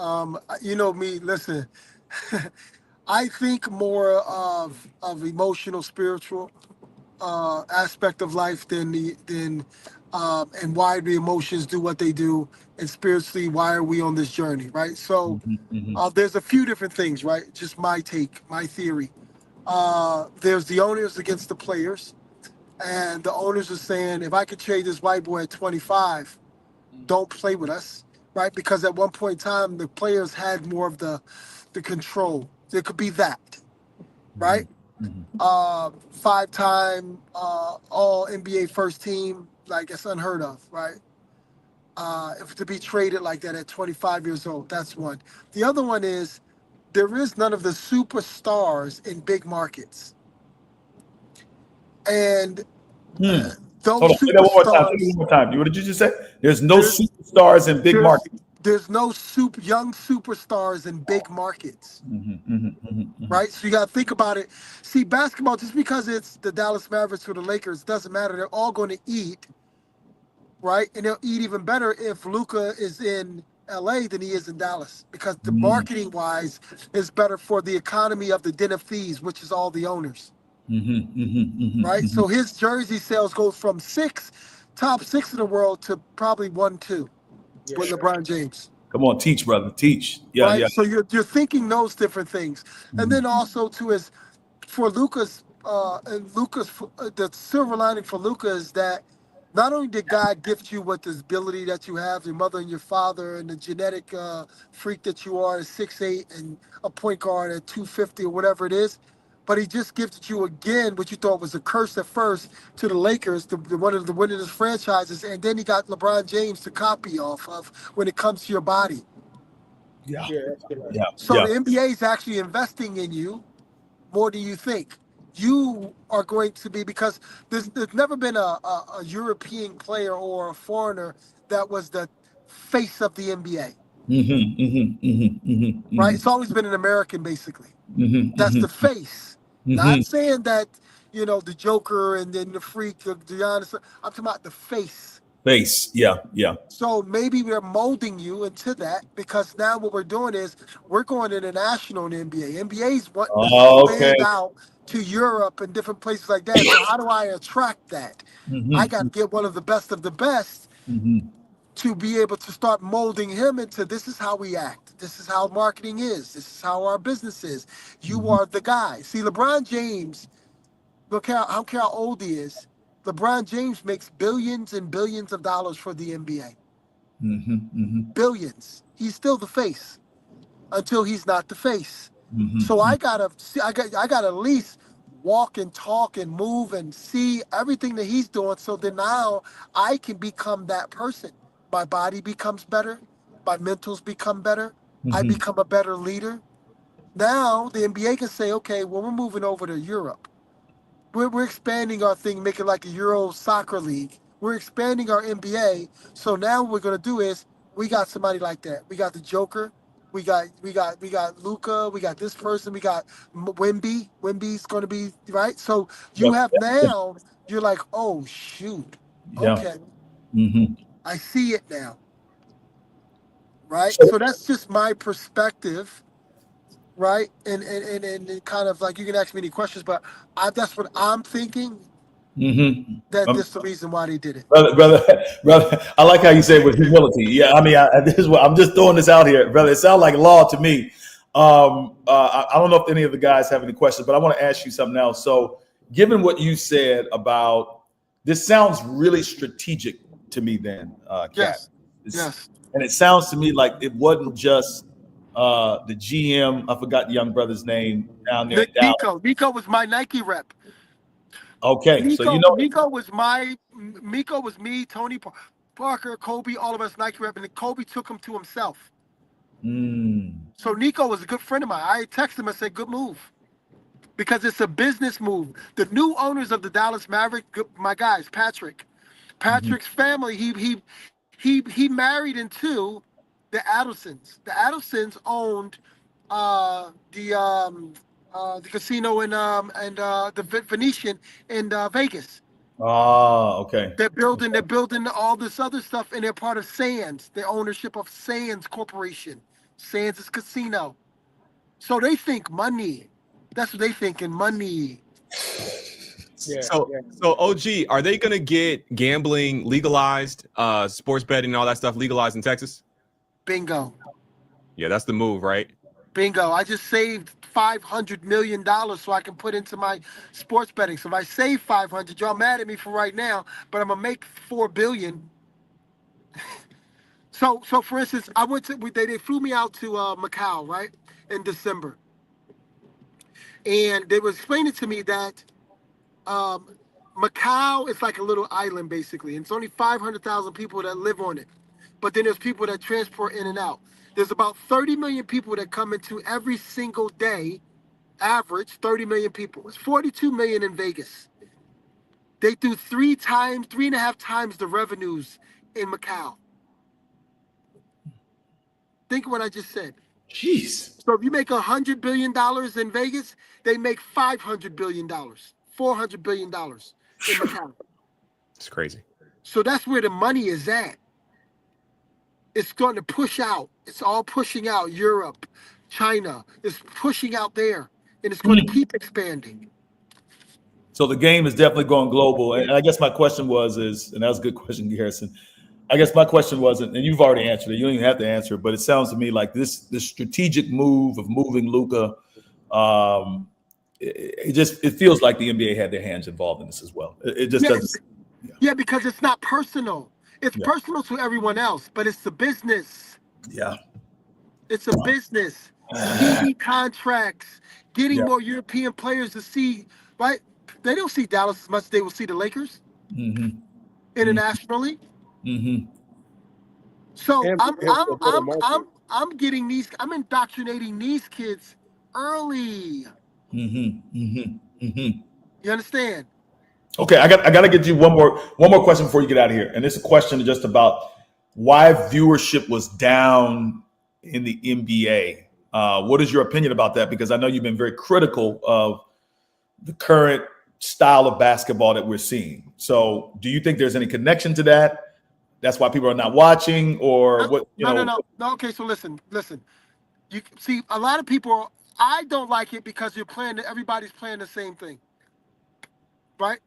You know me, listen, I think more of emotional, spiritual aspect of life than and why the emotions do what they do, and spiritually, why are we on this journey, right? So there's a few different things, right? Just my take, my theory. There's the owners against the players, and the owners are saying, if I could trade this white boy at 25, don't play with us, right? Because at one point in time, the players had more of the control. There could be that, right? 5-time all NBA first team, like it's unheard of, right? If to be traded like that at 25 years old, that's one. The other one is there is none of the superstars in big markets. And Hold on, say that one more time. What did you just say? There's no superstars in big markets. There's no young superstars in big markets, right? So you got to think about it. See, basketball, just because it's the Dallas Mavericks or the Lakers, doesn't matter. They're all going to eat, right? And they'll eat even better if Luka is in LA than he is in Dallas, because the marketing-wise is better for the economy of the Den of Thieves, which is all the owners. Right? So his jersey sales goes from top six in the world to probably 1-2 with LeBron James. Come on, teach, brother, teach. Yeah, right? yeah. So you're thinking those different things, and then also too is for Luka's the silver lining for Luka is that not only did God gift you with this ability that you have, your mother and your father, and the genetic freak that you are at 6'8" and a point guard at 250 or whatever it is, but he just gifted you again what you thought was a curse at first to the Lakers, one of the winningest franchises, and then he got LeBron James to copy off of when it comes to your body. Yeah. So the NBA is actually investing in you more than you think. you are going to be, because there's never been a European player or a foreigner that was the face of the NBA, right? It's always been an American, basically. That's the face. Not saying that, the Joker and then the Freak of Giannis. I'm talking about the face. Face. Yeah. Yeah. So maybe we're molding you into that, because now what we're doing is we're going international in the NBA. NBA's wanting to Okay. expand out to Europe and different places like that. So how do I attract that? I got to get one of the best to be able to start molding him into, this is how we act. This is how marketing is. This is how our business is. You are the guy. See, LeBron James, look how, I don't care how old he is. LeBron James makes billions and billions of dollars for the NBA. Billions. He's still the face until he's not the face. So I gotta at least walk and talk and move and see everything that he's doing. So then now I can become that person. My body becomes better. My mentals become better. I become a better leader. Now the NBA can say, okay, well, we're moving over to Europe. We're expanding our thing, making like a Euro soccer league. We're expanding our NBA. So now what we're gonna do is we got somebody like that. We got the Joker. We got Luca. We got this person. We got Wemby. Wemby's gonna be right. So you have now. You're like, oh shoot. Okay, I see it now. Right. So that's just my perspective. Right. And kind of like, you can ask me any questions, but that's what I'm thinking. That this is the reason why they did it. Brother, I like how you say it with humility. Yeah, I mean, this is what I'm just throwing this out here, brother. It sounds like law to me. I don't know if any of the guys have any questions, but I want to ask you something else. So, given what you said about this, sounds really strategic to me. Then, Kat. Yes. And it sounds to me like it wasn't just the GM. I forgot the young brother's name down there. Nico was my Nike rep. Okay, Nico, so you know, Nico was me, Tony Parker, Kobe, all of us Nike rep, and then Kobe took him to himself. So Nico was a good friend of mine. I texted him and said, good move. Because it's a business move. The new owners of the Dallas Maverick, my guys, Patrick's family, he married into the Adelsons. The Adelsons owned the casino and the Venetian in Vegas. okay. They're building all this other stuff, and they're part of Sands, the ownership of Sands Corporation. Sands is casino. So they think money. That's what they think, in money. Yeah, so OG, are they gonna get gambling legalized, sports betting and all that stuff legalized in Texas? Bingo. Yeah, that's the move, right? Bingo. I just saved $500 million so I can put into my sports betting. So if I save 500, y'all mad at me for right now, but I'm gonna make $4 billion. So for instance, I went to they flew me out to Macau, right, in December, and they were explaining to me that Macau is like a little island basically, and it's only 500,000 people that live on it, but then there's people that transport in and out. There's about 30 million people that come into every single day, average 30 million people. It's 42 million in Vegas. They do 3.5 times the revenues in Macau. Think of what I just said. Jeez. So if you make $100 billion in Vegas, they make $500 billion, $400 billion in Macau. It's crazy. So that's where the money is at. It's going to push out. It's all pushing out. Europe, China is pushing out there, and it's going to keep expanding. So the game is definitely going global. And I guess my question was, and that was a good question, Garrison. I guess my question wasn't, and you've already answered it. You don't even have to answer it, but it sounds to me like this strategic move of moving Luka. It feels like the NBA had their hands involved in this as well. It just doesn't. Yeah, because it's not personal. It's personal to everyone else, but it's the business. Yeah. It's a business. TV contracts, getting more European players to see, right? They don't see Dallas as much as they will see the Lakers internationally. So I'm getting I'm indoctrinating these kids early. Mm-hmm. You understand? Okay, I got to get you one more question before you get out of here, and it's a question just about why viewership was down in the NBA. What is your opinion about that? Because I know you've been very critical of the current style of basketball that we're seeing. So, do you think there's any connection to that? That's why people are not watching, or what? No. Okay, so listen. You see, a lot of people. I don't like it because everybody's playing the same thing, right?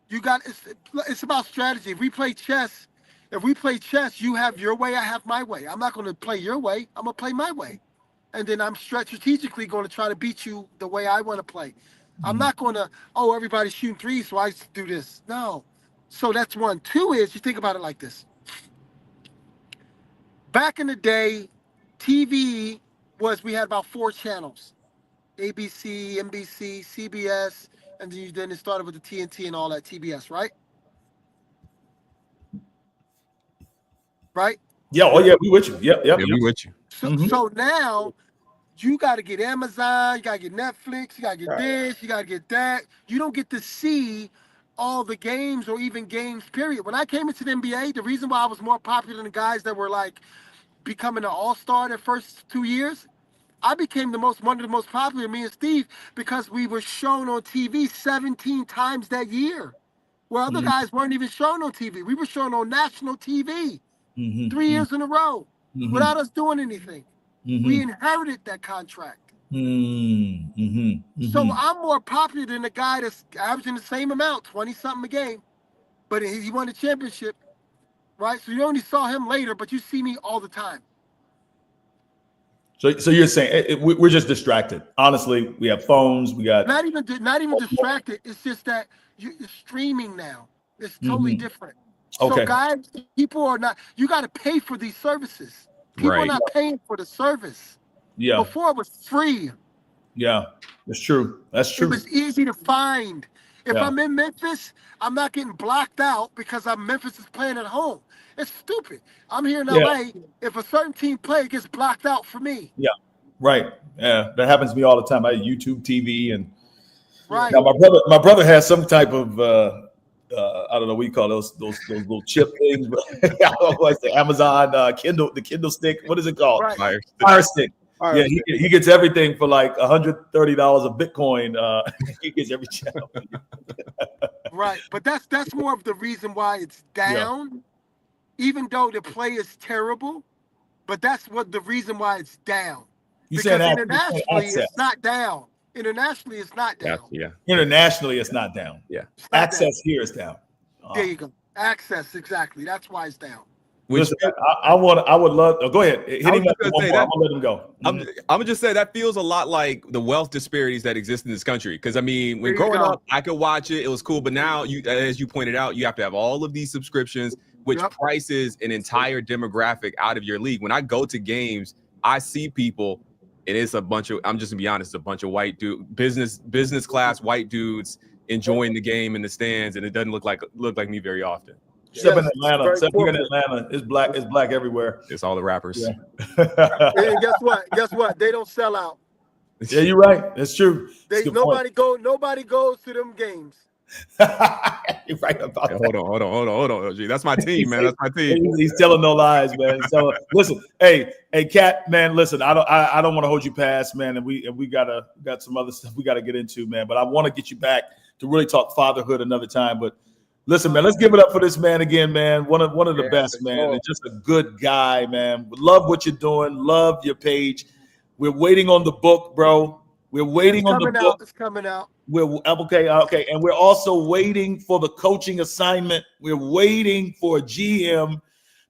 It's about strategy. If we play chess, you have your way, I have my way. I'm not going to play your way. I'm going to play my way. And then I'm strategically going to try to beat you the way I want to play. I'm not going to, everybody's shooting threes, so I do this. No. So that's one. Two is, you think about it like this. Back in the day, TV we had about 4 channels. ABC, NBC, CBS, and then it started with the TNT and all that, TBS, right? Right? Yeah. Oh, yeah. We with you. Yep. Yeah, we with you. So now you got to get Amazon, you got to get Netflix, you got to get this, you got to get that. You don't get to see all the games or even games, period. When I came into the NBA, the reason why I was more popular than the guys that were like becoming an all-star their first 2 years, I became one of the most popular, me and Steve, because we were shown on TV 17 times that year, where other guys weren't even shown on TV. We were shown on national TV 3 years in a row without us doing anything. We inherited that contract. So I'm more popular than the guy that's averaging the same amount, 20-something a game, but he won the championship, right? So you only saw him later, but you see me all the time. So you're saying we're just distracted. Honestly, we have phones. We got not even distracted. It's just that you're streaming now. It's totally different. Okay. So guys, people are not. You got to pay for these services. People are not paying for the service. Yeah. Before it was free. Yeah, that's true. That's true. It was easy to find. If I'm in Memphis, I'm not getting blocked out because Memphis is playing at home. It's stupid. I'm here in LA. If a certain team it gets blocked out for me. Yeah, right. Yeah, that happens to me all the time. I have YouTube TV and now my brother has some type of I don't know what you call those little chip things. What's the Amazon Kindle, the Kindle stick? What is it called? Right. Fire stick. Yeah, he gets everything for like $130 a Bitcoin. He gets every channel. Right, but that's more of the reason why it's down, even though the play is terrible. But that's the reason why it's down. Because internationally, it's not down. Internationally, it's not down. Yeah. Internationally, it's not down. Yeah. Access here is down. There you go. Access, exactly. That's why it's down. Which I would love. Go ahead. Hit him up. I'm gonna let him go. I'm gonna just say that feels a lot like the wealth disparities that exist in this country. Because I mean, when growing up, I could watch it; it was cool. But now, as you pointed out, you have to have all of these subscriptions, which prices an entire demographic out of your league. When I go to games, I see people, and it's a bunch of. I'm just gonna be honest, a bunch of white business class white dudes enjoying the game in the stands, and it doesn't look like me very often. Except in Atlanta. Except here in Atlanta, it's black everywhere. It's all the rappers. Yeah. And guess what? They don't sell out. Yeah, you're right. That's true. Nobody goes to them games. You're right about that. Hold on. Gee, that's my team, man. That's my team. He's telling no lies, man. Listen, hey, Cat, man. Listen, I don't want to hold you past, man. And we got some other stuff we got to get into, man. But I want to get you back to really talk fatherhood another time. But listen, man, let's give it up for this man again, man. One of the best, man. And just a good guy, man. Love what you're doing. Love your page. We're waiting on the book, bro. We're waiting on the book. It's coming out. We're okay. And we're also waiting for the coaching assignment. We're waiting for a GM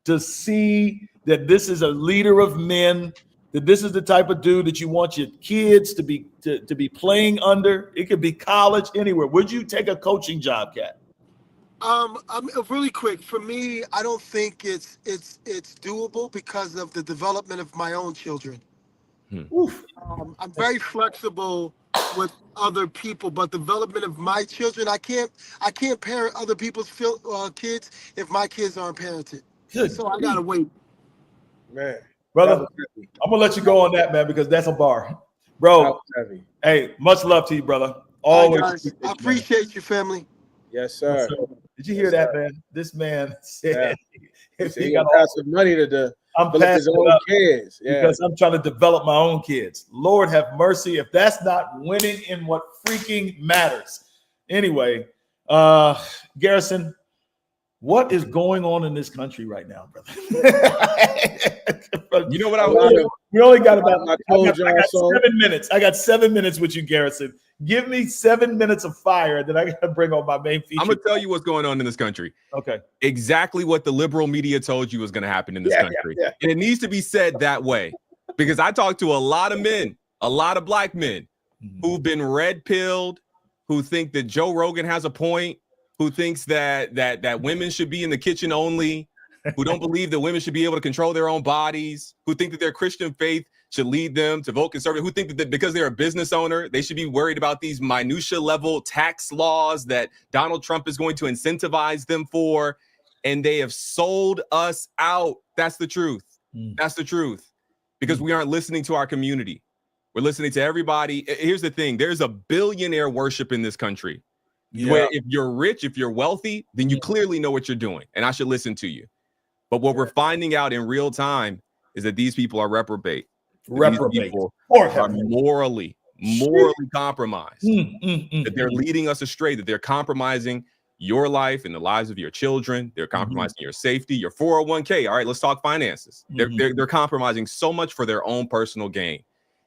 to see that this is a leader of men, that this is the type of dude that you want your kids to be playing under. It could be college, anywhere. Would you take a coaching job, Kat? I'm really quick. For me, I don't think it's doable because of the development of my own children. I'm very flexible with other people, but development of my children, I can't parent other people's kids if my kids aren't parented. Good. So I gotta wait. Man, brother, I'm gonna let you go on that, man, because that's a bar, bro. Hey, much love to you, brother. All right, Always guys. I appreciate you, family. Yes, sir. Did you hear that, man? This man said He said he gonna pass some money to develop his own kids. Yeah. Because I'm trying to develop my own kids. Lord have mercy if that's not winning in what freaking matters. Anyway, Garrison, what is going on in this country right now, brother? You know what we only got about I I got 7 minutes. I got 7 minutes with you, Garrison. Give me 7 minutes of fire that I got to bring on my main feature. I'm gonna tell you what's going on in this country. Okay. Exactly what the liberal media told you was going to happen in this country. And it needs to be said that way, because I talked to a lot of men, a lot of black men who've been red pilled, who think that Joe Rogan has a point, who thinks that women should be in the kitchen only, who don't believe that women should be able to control their own bodies, who think that their Christian faith should lead them to vote conservative, who think that because they're a business owner, they should be worried about these minutia level tax laws that Donald Trump is going to incentivize them for. And they have sold us out. That's the truth. That's the truth. Because we aren't listening to our community. We're listening to everybody. Here's the thing. There's a billionaire worship in this country. Where if you're rich, if you're wealthy, then you clearly know what you're doing. And I should listen to you. But what we're finding out in real time is that these people are reprobate. These people are morally compromised. That they're leading us astray, that they're compromising your life and the lives of your children. They're compromising your safety, your 401k. All right, let's talk finances. They're compromising so much for their own personal gain.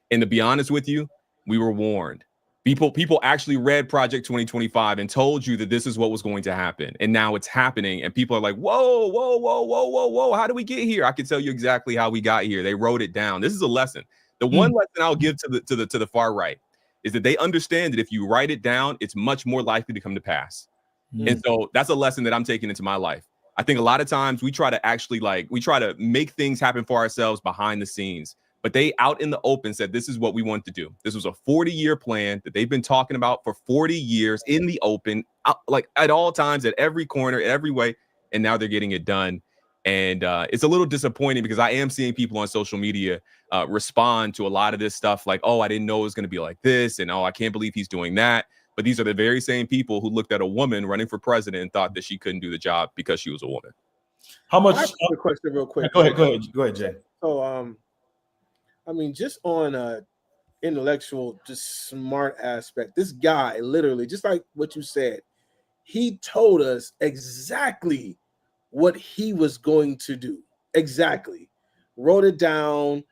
And to be honest with you, we were warned. People actually read Project 2025 and told you that this is what was going to happen. And now it's happening. And people are like, whoa. How do we get here? I can tell you exactly how we got here. They wrote it down. This is a lesson. The one lesson I'll give to the far right is that they understand that if you write it down, it's much more likely to come to pass. And so that's a lesson that I'm taking into my life. I think a lot of times we try to make things happen for ourselves behind the scenes. But they out in the open said, this is what we want to do. This was a 40-year plan that they've been talking about for 40 years in the open, like at all times, at every corner, in every way. And now they're getting it done. And it's a little disappointing because I am seeing people on social media respond to a lot of this stuff like, oh, I didn't know it was going to be like this. And oh, I can't believe he's doing that. But these are the very same people who looked at a woman running for president and thought that she couldn't do the job because she was a woman. How much? I have a question real quick. Go ahead, Jay. So, I mean, just on intellectual, just smart aspect, this guy literally, just like what you said, he told us exactly what he was going to do. Exactly. Wrote it down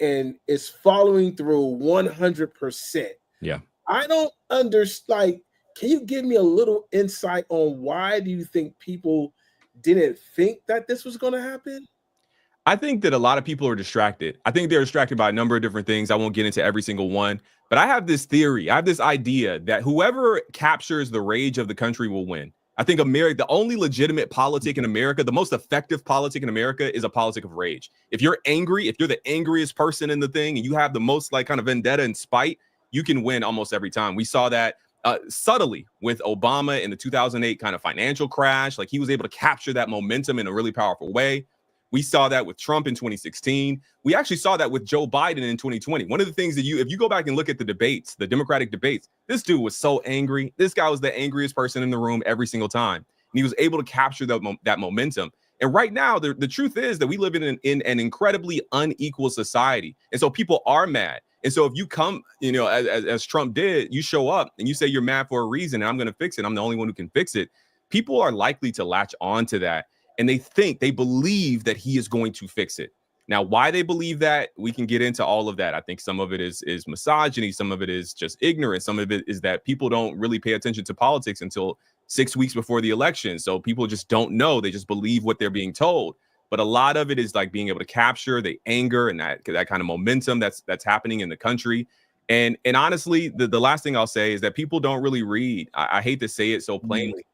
and is following through 100%. Yeah. I don't understand. Can you give me a little insight on why do you think people didn't think that this was going to happen? I think that a lot of people are distracted. I think they're distracted by a number of different things. I won't get into every single one, but I have this theory. I have this idea that whoever captures the rage of the country will win. I think the only legitimate politic in America, the most effective politic in America is a politic of rage. If you're angry, if you're the angriest person in the thing and you have the most like kind of vendetta and spite, you can win almost every time. We saw that subtly with Obama in the 2008 kind of financial crash. Like he was able to capture that momentum in a really powerful way. We saw that with Trump in 2016. We actually saw that with Joe Biden in 2020. One of the things that if you go back and look at the debates, the Democratic debates, this dude was so angry. This guy was the angriest person in the room every single time. And he was able to capture that momentum. And right now, the truth is that we live in an incredibly unequal society. And so people are mad. And so if you come, as Trump did, you show up and you say you're mad for a reason and I'm going to fix it. I'm the only one who can fix it. People are likely to latch on to that. And they believe that he is going to fix it. Now, why they believe that, we can get into all of that. I think some of it is misogyny. Some of it is just ignorance. Some of it is that people don't really pay attention to politics until 6 weeks before the election. So people just don't know. They just believe what they're being told. But a lot of it is like being able to capture the anger and that kind of momentum that's happening in the country. And honestly, the last thing I'll say is that people don't really read. I hate to say it so plainly.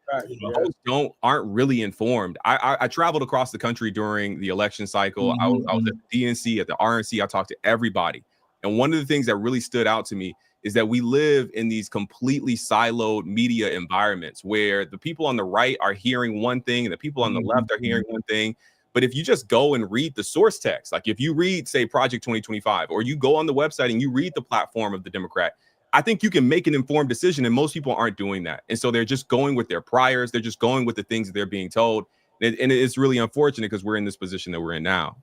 Most aren't really informed. I traveled across the country during the election cycle. I was at the DNC, at the RNC. I talked to everybody. And one of the things that really stood out to me is that we live in these completely siloed media environments where the people on the right are hearing one thing and the people on the left are hearing one thing. But if you just go and read the source text, like if you read, say, Project 2025, or you go on the website and you read the platform of the Democrat, I think you can make an informed decision, and most people aren't doing that. And so they're just going with their priors. They're just going with the things that they're being told. And it's really unfortunate because we're in this position that we're in now.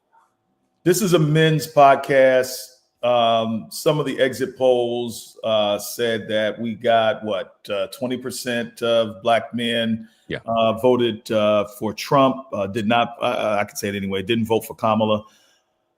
This is a men's podcast. Some of the exit polls said that we got 20% of black men voted for Trump. Did not, I could say it anyway, didn't vote for Kamala.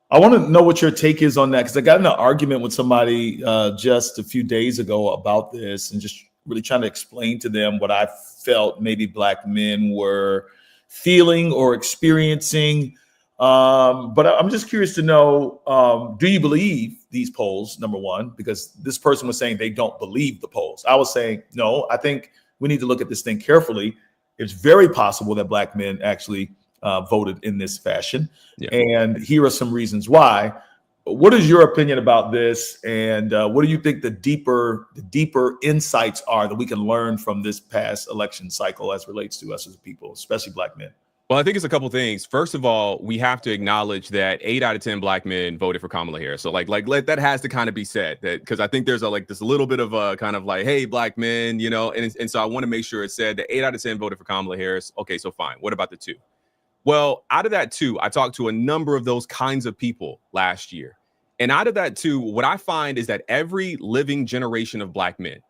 I want to know what your take is on that, because I got in an argument with somebody just a few days ago about this, and just really trying to explain to them what I felt maybe black men were feeling or experiencing. But I'm just curious to know, do you believe these polls, number one? Because this person was saying they don't believe the polls. I was saying, no, I think we need to look at this thing carefully. It's very possible that black men actually voted in this fashion. Yeah. And here are some reasons why. What is your opinion about this? And what do you think the deeper insights are that we can learn from this past election cycle as relates to us as people, especially black men? Well, I think it's a couple things. First of all, we have to acknowledge that 8 out of 10 black men voted for Kamala Harris. So that has to kind of be said, that because I think there's this little bit of a kind of like, hey, black men, and so I want to make sure it's said that 8 out of 10 voted for Kamala Harris. Okay, so fine. What about the 2? Well, out of that 2, I talked to a number of those kinds of people last year. And out of that 2, what I find is that every living generation of black men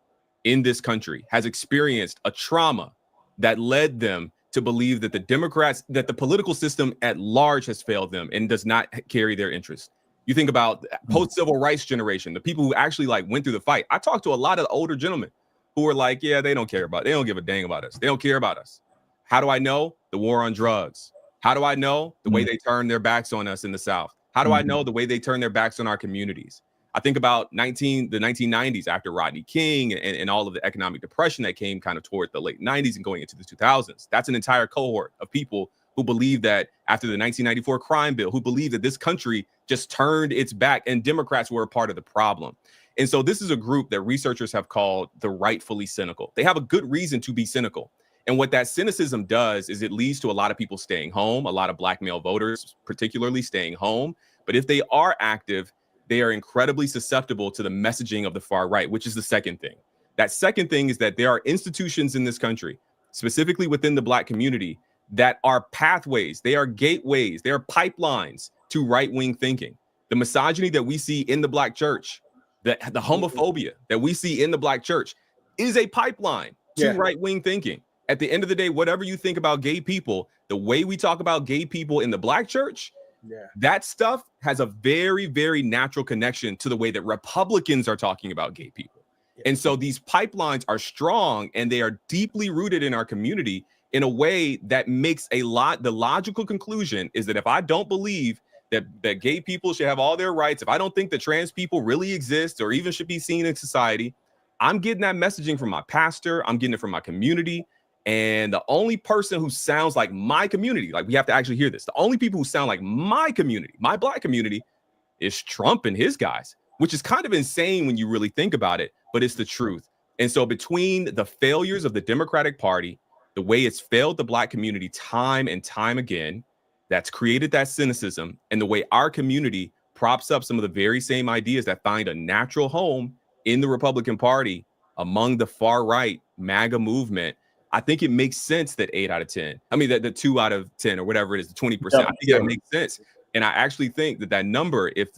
in this country has experienced a trauma that led them to believe that the political system at large has failed them and does not carry their interests. You think about post-civil rights generation, the people who actually went through the fight. I talked to a lot of older gentlemen who were like, yeah, they don't give a dang about us. They don't care about us. How do I know? The war on drugs. How do I know? The way they turned their backs on us in the South. How do I know? The way they turn their backs on our communities. I think about the 1990s after Rodney King and all of the economic depression that came kind of toward the late 90s and going into the 2000s. That's an entire cohort of people who believe that after the 1994 crime bill, who believe that this country just turned its back and Democrats were a part of the problem. And so this is a group that researchers have called the rightfully cynical. They have a good reason to be cynical. And what that cynicism does is it leads to a lot of people staying home, a lot of black male voters particularly staying home. But if they are active, they are incredibly susceptible to the messaging of the far right, which is the second thing. That second thing is that there are institutions in this country, specifically within the black community, that are pathways, they are gateways, they are pipelines to right-wing thinking. The misogyny that we see in the black church, the homophobia that we see in the black church is a pipeline to right-wing thinking. At the end of the day, whatever you think about gay people, the way we talk about gay people in the black church, that stuff has a very, very natural connection to the way that Republicans are talking about gay people. And so these pipelines are strong and they are deeply rooted in our community in a way that makes the logical conclusion is that if I don't believe that gay people should have all their rights, if I don't think that trans people really exist or even should be seen in society, I'm getting that messaging from my pastor, I'm getting it from my community. And the only person who sounds like my community, we have to actually hear this, the only people who sound like my community, my black community, is Trump and his guys, which is kind of insane when you really think about it, but it's the truth. And so between the failures of the Democratic Party, the way it's failed the black community time and time again, that's created that cynicism, and the way our community props up some of the very same ideas that find a natural home in the Republican Party among the far right MAGA movement, I think it makes sense that 8 out of 10, the 2 out of 10 or whatever it is, the 20%, I think that makes sense. And I actually think that number, if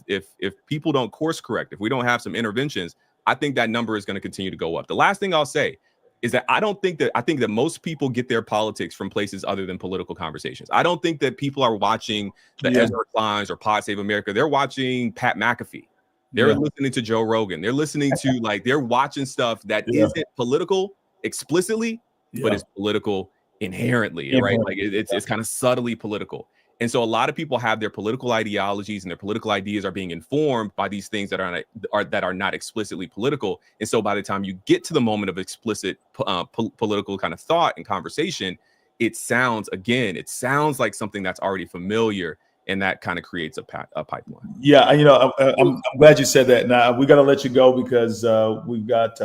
people don't course correct, if we don't have some interventions, I think that number is going to continue to go up. The last thing I'll say is that I think that most people get their politics from places other than political conversations. I don't think that people are watching the Ezra Kleins or Pod Save America. They're watching Pat McAfee. They're listening to Joe Rogan. They're listening to they're watching stuff that isn't political explicitly, but it's political inherently, right? It's kind of subtly political. And so a lot of people have their political ideologies and their political ideas are being informed by these things that are not explicitly political. And so by the time you get to the moment of explicit political kind of thought and conversation, it sounds like something that's already familiar, and that kind of creates a pipeline. Yeah, I'm glad you said that. Now we got to let you go because we've got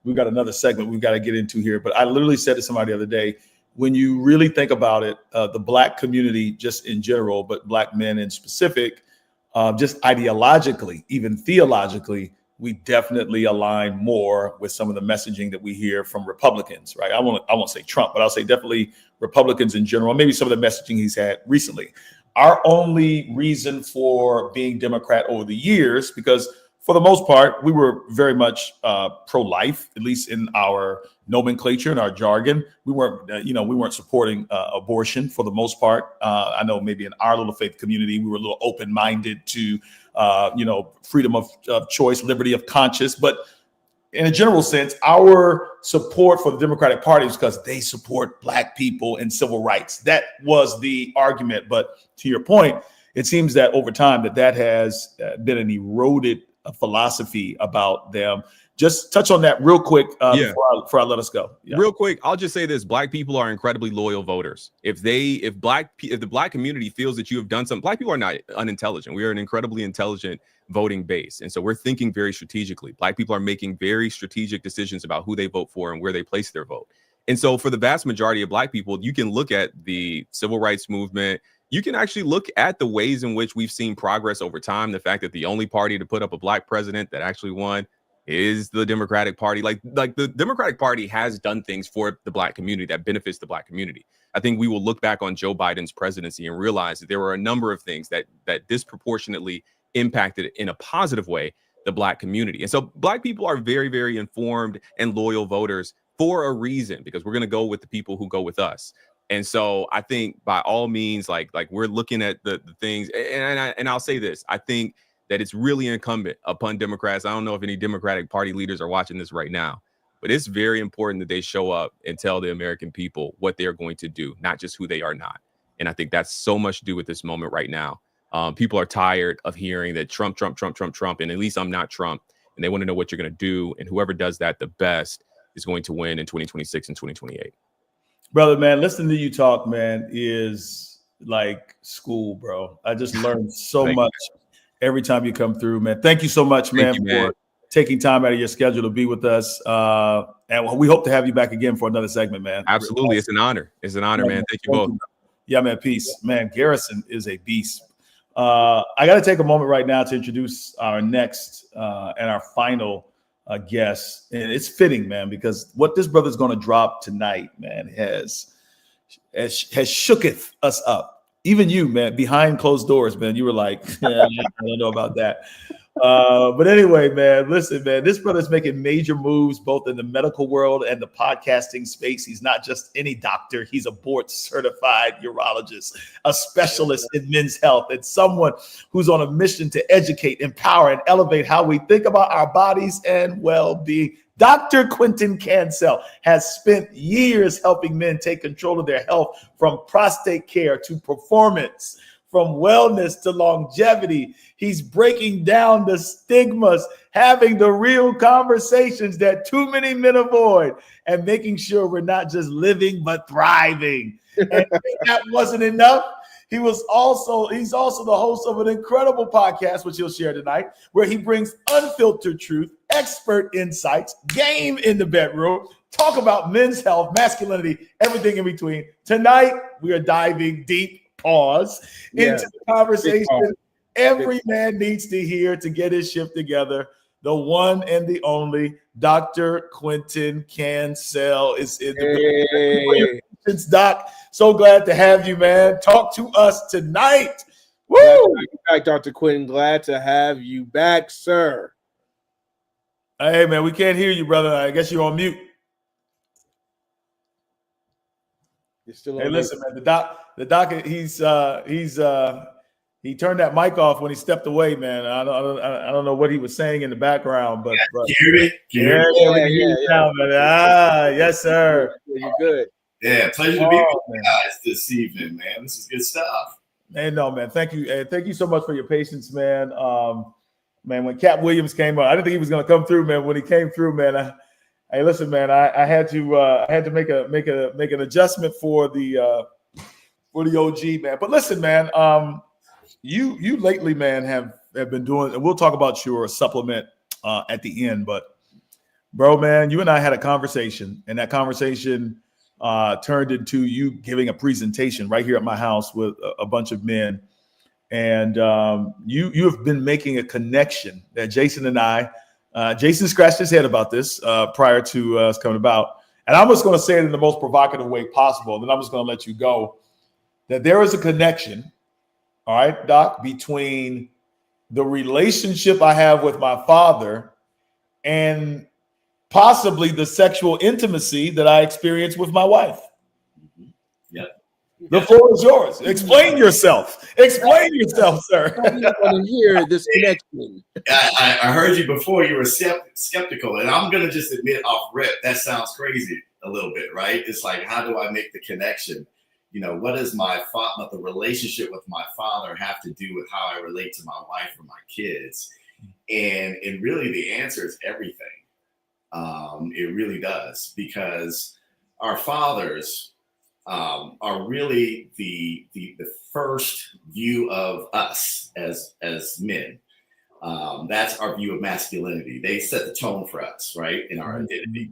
another segment we've got to get into here. But I literally said to somebody the other day, when you really think about it, the black community just in general, but black men in specific, just ideologically, even theologically, we definitely align more with some of the messaging that we hear from Republicans, right? I won't say Trump, but I'll say definitely Republicans in general, maybe some of the messaging he's had recently. Our only reason for being Democrat over the years, because for the most part, we were very much pro-life, at least in our nomenclature and our jargon. We weren't supporting abortion for the most part. I know maybe in our little faith community, we were a little open-minded to, freedom of choice, liberty of conscience. But in a general sense, our support for the Democratic Party is because they support Black people and civil rights. That was the argument. But to your point, it seems that over time that has been an eroded philosophy about them. Just touch on that real quick before I let us go. Yeah. Real quick, I'll just say this: Black people are incredibly loyal voters. If the Black community feels that you have done something, Black people are not unintelligent. We are an incredibly intelligent voting base, and so we're thinking very strategically. Black people are making very strategic decisions about who they vote for and where they place their vote. And so, for the vast majority of Black people, you can look at the civil rights movement. You can actually look at the ways in which we've seen progress over time. The fact that the only party to put up a Black president that actually won is the Democratic Party. Like the Democratic Party has done things for the Black community that benefits the Black community. I think we will look back on Joe Biden's presidency and realize that there were a number of things that disproportionately impacted in a positive way the Black community. And so Black people are very, very informed and loyal voters for a reason, because we're going to go with the people who go with us. And so I think by all means, like we're looking at the things, and I'll say this: I think that it's really incumbent upon Democrats. I don't know if any Democratic Party leaders are watching this right now, but it's very important that they show up and tell the American people what they're going to do, not just who they are not. And I think that's so much to do with this moment right now. People are tired of hearing that Trump, and at least I'm not Trump. And they want to know what you're going to do. And whoever does that the best is going to win in 2026 and 2028. Brother, man, listening to you talk, man, is like school, bro. I just learned so much every time you come through, man. Thank you so much, man, for taking time out of your schedule to be with us. And we hope to have you back again for another segment, man. Absolutely. It's an honor. It's an honor, man. Thank you both. Yeah, man. Peace. Man, Garrison is a beast. I got to take a moment right now to introduce our next and our final guest. And it's fitting, man, because what this brother's going to drop tonight, man, has shooketh us up. Even you, man, behind closed doors, man, you were like, I don't know about that. But anyway, man, listen, man, this brother's making major moves both in the medical world and the podcasting space. He's not just any doctor. He's a board certified urologist, a specialist in men's health, and someone who's on a mission to educate, empower, and elevate how we think about our bodies and well-being. Dr. Quentin Cancel has spent years helping men take control of their health, from prostate care to performance, from wellness to longevity. He's breaking down the stigmas, having the real conversations that too many men avoid, and making sure we're not just living but thriving. And if that wasn't enough, he's also the host of an incredible podcast, which he'll share tonight, where he brings unfiltered truth, expert insights, game in the bedroom, talk about men's health, masculinity, everything in between. Tonight, we are diving deep, into the conversation every man needs to hear to get his shit together. The one and the only Dr. Quentin Cancel is in the building. Doc, so glad to have you, man. Talk to us tonight. Woo! Back, Dr. Quentin. Glad to have you back, sir. Hey, man, we can't hear you, brother. I guess you're on mute. You're still on hey, mute. Listen, man. The doc. He turned that mic off when he stepped away, man. I don't know what he was saying in the background, but hear it. Yeah. Yes, sir. You're good. Yeah, pleasure to be with you guys this evening, man. This is good stuff. Hey, no, man. Thank you. And thank you so much for your patience, man. Man, when Cat Williams came up, I didn't think he was going to come through, man. When he came through, man, hey, listen, man, I had to make an adjustment for the OG, man. But listen, man, you lately, man, have been doing, and we'll talk about your supplement at the end, but bro, man, you and I had a conversation, and that conversation turned into you giving a presentation right here at my house with a bunch of men. And you have been making a connection that Jason and I Jason scratched his head about this prior to us coming about. And I'm just going to say it in the most provocative way possible. And then I'm just going to let you go. That there is a connection, all right, Doc, between the relationship I have with my father and possibly the sexual intimacy that I experience with my wife. Yep. The floor is yours. Explain yourself. Explain yourself, sir. I want to hear this connection. I heard you before. You were skeptical, and I'm gonna just admit off rip that sounds crazy a little bit, right? It's like, how do I make the connection? You know, what does the relationship with my father have to do with how I relate to my wife or my kids? And really, the answer is everything. It really does, because our fathers are really the first view of us as men. That's our view of masculinity. They set the tone for us, right, in our identity,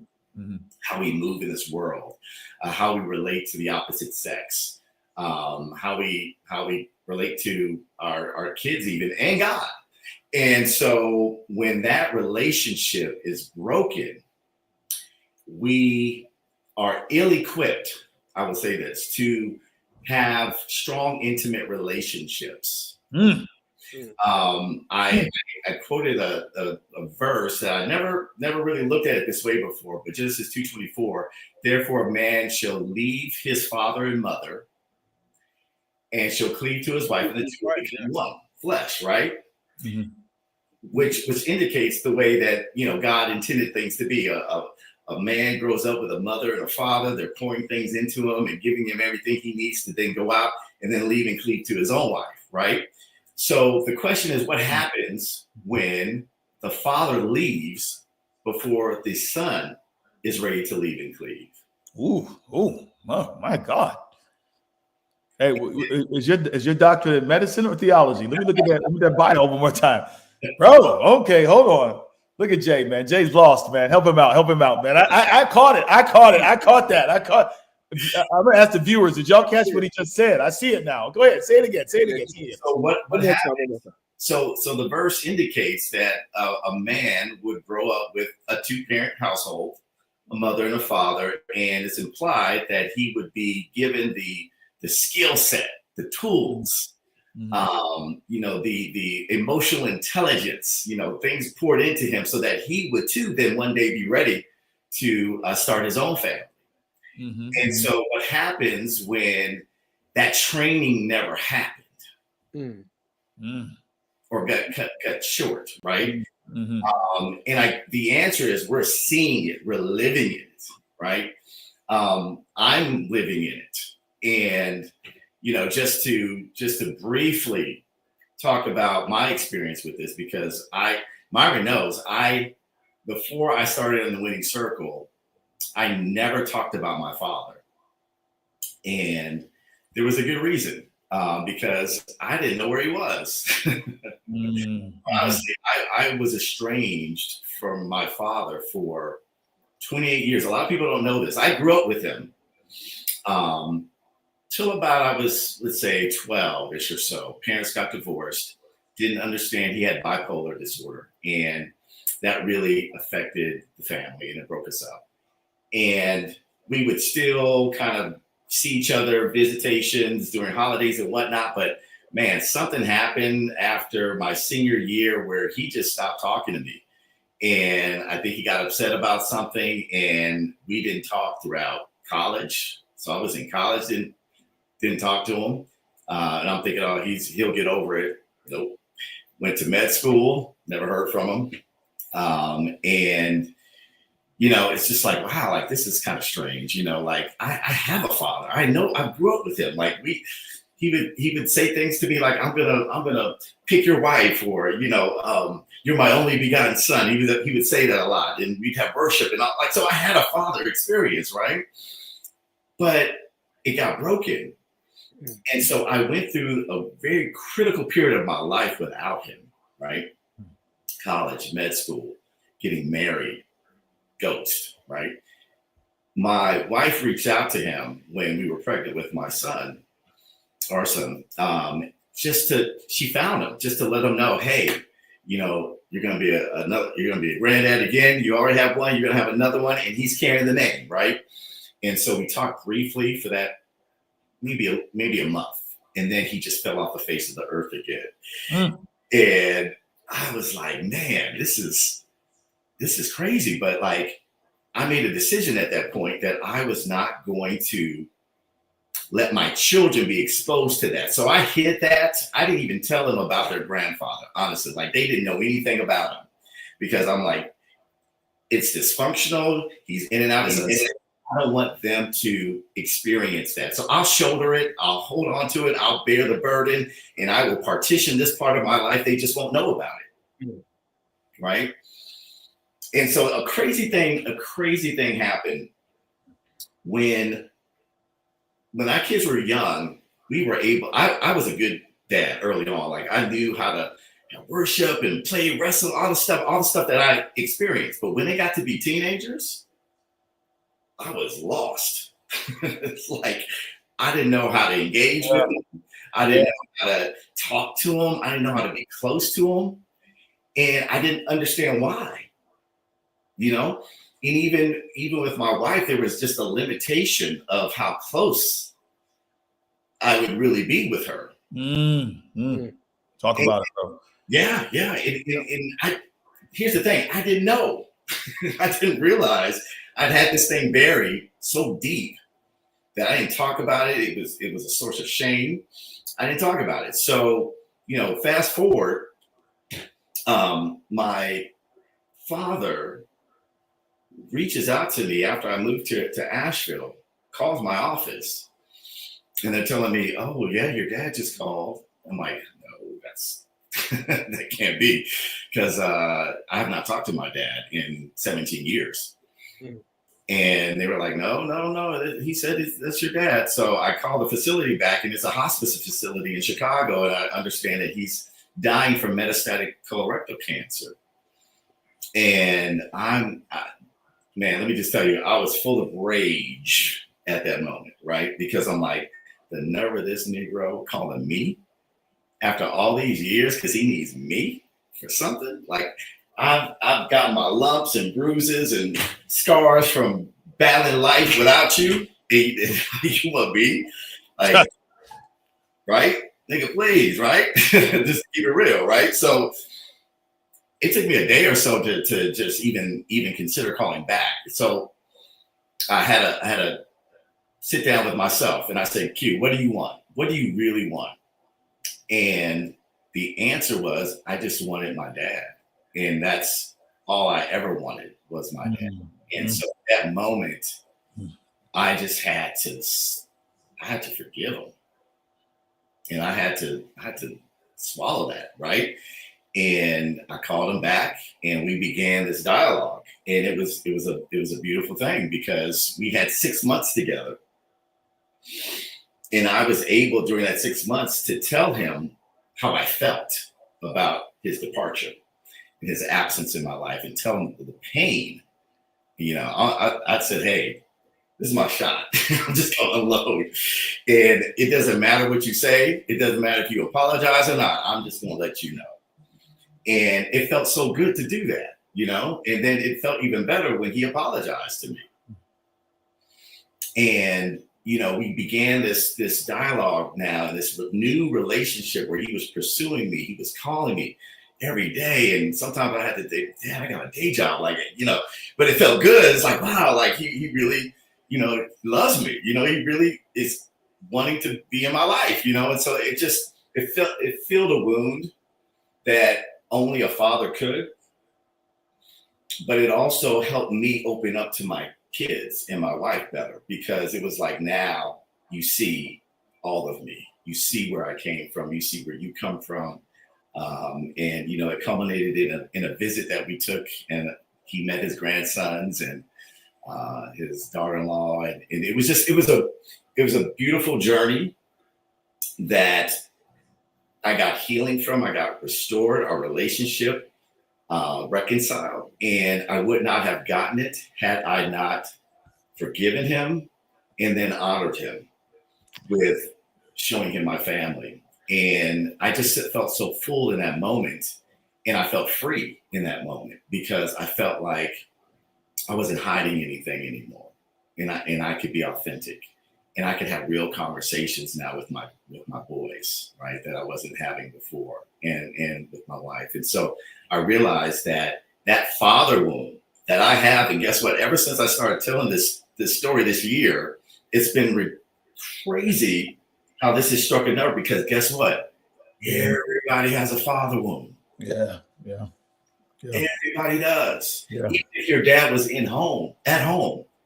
how we move in this world, how we relate to the opposite sex, how we relate to our kids even, and God. And so when that relationship is broken, we are ill-equipped, I will say this, to have strong, intimate relationships. I quoted a verse that I never really looked at it this way before, but Genesis 2:24, therefore a man shall leave his father and mother and shall cleave to his wife, and the two will become one flesh, right? Which indicates the way that, you know, God intended things to be. A man grows up with a mother and a father. They're pouring things into him and giving him everything he needs to then go out and then leave and cleave to his own wife, right? So the question is, what happens when the father leaves before the son is ready to leave and cleave? Oh, my God. Hey, is your doctorate in medicine or theology? Let me look at that. Let me that bio one more time. Bro, okay, hold on. Look at Jay, man. Jay's lost, man. Help him out, man. I caught it. I'm gonna ask the viewers. Did y'all catch what he just said? I see it now. Go ahead, say it again. So what happened? So the verse indicates that a man would grow up with a two-parent household, a mother and a father, and it's implied that he would be given the skill set, the tools, you know, the emotional intelligence, you know, things poured into him so that he would too then one day be ready to start his own family. And so what happens when that training never happened or got cut short, right? And the answer is we're seeing it, we're living it, right? I'm living in it. And, you know, just to briefly talk about my experience with this, because Myron knows, before I started in the winning circle, I never talked about my father. And there was a good reason, because I didn't know where he was. Honestly, I was estranged from my father for 28 years. A lot of people don't know this. I grew up with him till about I was, let's say, 12-ish or so. Parents got divorced, didn't understand he had bipolar disorder, and that really affected the family, and it broke us up. And we would still kind of see each other, visitations during holidays and whatnot. But man, something happened after my senior year where he just stopped talking to me. And I think he got upset about something, and we didn't talk throughout college. So I was in college, didn't talk to him. And I'm thinking, oh, he'll get over it. Nope. Went to med school, never heard from him. And you know, it's just like, wow, like this is kind of strange. You know, like I have a father. I know I grew up with him. Like he would say things to me like, I'm gonna pick your wife, or you know, you're my only begotten son. He would say that a lot, and we'd have worship and like. So I had a father experience, right? But it got broken, and so I went through a very critical period of my life without him. Right, college, med school, getting married. Ghost, right? My wife reached out to him when we were pregnant with my son, our son, she found him just to let him know, hey, you're gonna be you're gonna be a granddad again. You already have one, you're gonna have another one, and he's carrying the name, right? And so we talked briefly for that, maybe a month, and then he just fell off the face of the earth again. And I was like, man, this is crazy. But like, I made a decision at that point that I was not going to let my children be exposed to that. So I hid that. I didn't even tell them about their grandfather, honestly. Like, they didn't know anything about him, because I'm like, it's dysfunctional. He's in and out. I don't want them to experience that. So I'll shoulder it. I'll hold on to it. I'll bear the burden, and I will partition this part of my life. They just won't know about it. Right. And so a crazy thing happened when our kids were young. We were able, I was a good dad early on. Like, I knew how to worship and play, wrestle, all the stuff that I experienced. But when they got to be teenagers, I was lost. It's like, I didn't know how to engage with them. I didn't know how to talk to them. I didn't know how to be close to them. And I didn't understand why. And even with my wife, there was just a limitation of how close I would really be with her. Talk about it, bro. Yeah. And here's the thing. I didn't know. I didn't realize I'd had this thing buried so deep that I didn't talk about it. It was a source of shame. I didn't talk about it. So, fast forward, my father reaches out to me after I moved to Asheville, calls my office, and they're telling me, "Oh, yeah, your dad just called." I'm like, "No, that can't be," because I have not talked to my dad in 17 years. And they were like, no, he said that's your dad. So I called the facility back, and it's a hospice facility in Chicago, and I understand that he's dying from metastatic colorectal cancer. And man, let me just tell you, I was full of rage at that moment, right? Because I'm like, the nerve of this Negro calling me after all these years because he needs me for something. Like, I've got my lumps and bruises and scars from battling life without you. You want me? Like, right? Nigga, please, right? Just keep it real, right? So it took me a day or so to just even consider calling back. So I had a sit down with myself, and I said, Q, what do you want? What do you really want? And the answer was, I just wanted my dad. And that's all I ever wanted was my dad. And so at that moment, I just had to forgive him. And I had to swallow that, right? And I called him back, and we began this dialogue. And it was a beautiful thing, because we had 6 months together. And I was able during that 6 months to tell him how I felt about his departure, his absence in my life, and tell him the pain. I said, hey, this is my shot. I'm just going to unload. And it doesn't matter what you say. It doesn't matter if you apologize or not. I'm just going to let you know. And it felt so good to do that, and then it felt even better when he apologized to me. And, we began this dialogue now, this new relationship where he was pursuing me. He was calling me every day. And sometimes I had to think, Dad, I got a day job, but it felt good. It's like, wow, like he really, loves me. He really is wanting to be in my life, and so it filled a wound that only a father could, but it also helped me open up to my kids and my wife better, because it was like, now you see all of me. You see where I came from. You see where you come from. And, it culminated in a visit that we took, and he met his grandsons and his daughter-in-law. And it was a beautiful journey that I got healing from. I got restored, our relationship reconciled. And I would not have gotten it had I not forgiven him and then honored him with showing him my family. And I just felt so full in that moment. And I felt free in that moment because I felt like I wasn't hiding anything anymore. And I could be authentic. And I could have real conversations now with my boys, right, that I wasn't having before, and with my wife. And so I realized that father wound that I have, and guess what? Ever since I started telling this story this year, it's been crazy how this has struck a nerve, because guess what? Everybody has a father wound. Yeah. Everybody does. Yeah. Even if your dad was at home.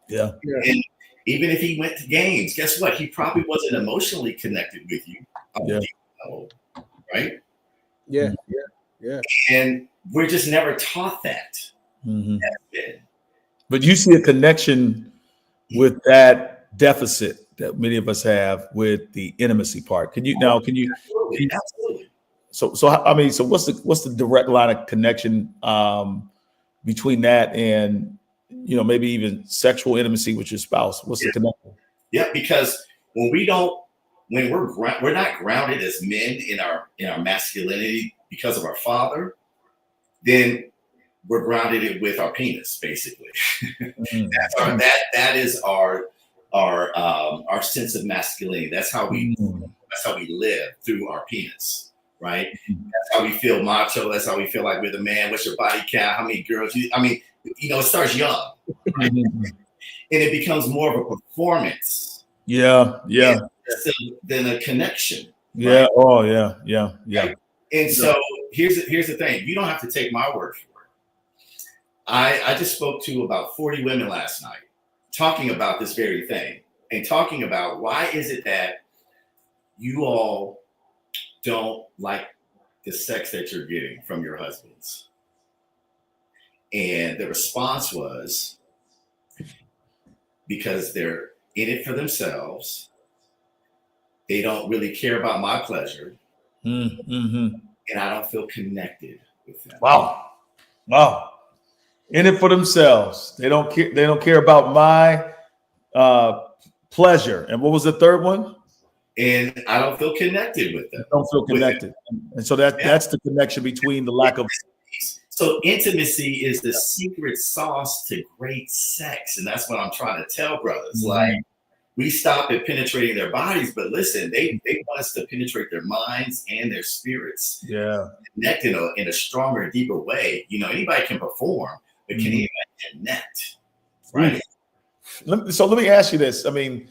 Yeah. And even if he went to games, guess what? He probably wasn't emotionally connected with you. Right? Yeah. And we're just never taught that. Mm-hmm. But you see a connection with that deficit that many of us have with the intimacy part. Absolutely. So I mean, so what's the direct line of connection between that and, you know, maybe even sexual intimacy with your spouse? What's the connection? Yeah, because when we're not grounded as men in our masculinity because of our father, then we're grounded with our penis, basically. Mm-hmm. That is our sense of masculinity. That's how we live, through our penis, right? Mm-hmm. That's how we feel macho. That's how we feel like we're the man. What's your body count? How many girls? It starts young, right? Mm-hmm. And it becomes more of a performance. Yeah. Than a connection. Yeah. Right? Oh, yeah. Right? And so here's the thing. You don't have to take my word for it. I just spoke to about 40 women last night talking about this very thing, and talking about why is it that you all don't like the sex that you're getting from your husbands. And the response was, because they're in it for themselves. They don't really care about my pleasure. Mm-hmm. And I don't feel connected with them. Wow. In it for themselves. They don't care about my pleasure. And what was the third one? And I don't feel connected with them. Don't feel connected. And so that's the connection between the lack of. So intimacy is the secret sauce to great sex. And that's what I'm trying to tell brothers. Mm-hmm. Like, we stop at penetrating their bodies, but listen, they want us to penetrate their minds and their spirits. Yeah. Connect in a stronger, deeper way. Anybody can perform, but can anybody connect? Right. So let me ask you this. I mean,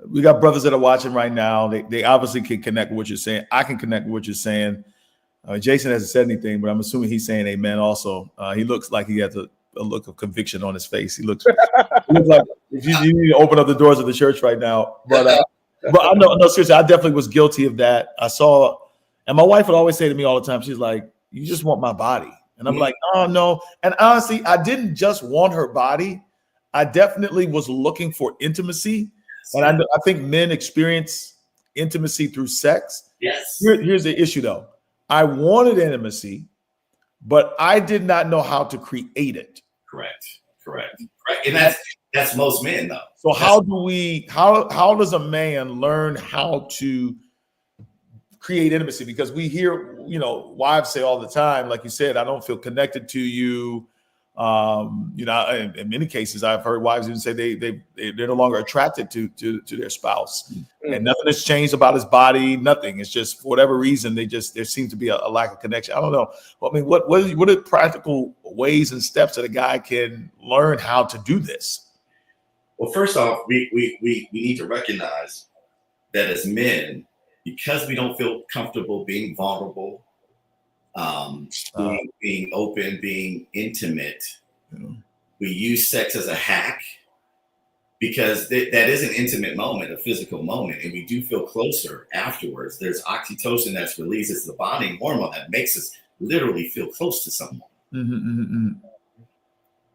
we got brothers that are watching right now. They obviously can connect with what you're saying. I can connect with what you're saying. Jason hasn't said anything, but I'm assuming he's saying amen also. He looks like he has a look of conviction on his face. He looks like if you need to open up the doors of the church right now. But I know seriously, I definitely was guilty of that. I saw, and my wife would always say to me all the time, she's like, "You just want my body." And I'm like, "Oh no." And honestly, I didn't just want her body. I definitely was looking for intimacy. And I think men experience intimacy through sex. Yes. Here's the issue though. I wanted intimacy, but I did not know how to create it. Correct. And that's most men though. So how does a man learn how to create intimacy? Because we hear, wives say all the time, like you said, I don't feel connected to you. In many cases, I've heard wives even say they're no longer attracted to their spouse, and nothing has changed about his body. Nothing. It's just for whatever reason there seems to be a lack of connection. I don't know. I mean, what are practical ways and steps that a guy can learn how to do this? Well, first off, we need to recognize that as men, because we don't feel comfortable being vulnerable, being open, being intimate, we use sex as a hack, because that is an intimate moment, a physical moment, and we do feel closer afterwards. There's oxytocin that's released. It's the bonding hormone that makes us literally feel close to someone. Mm-hmm.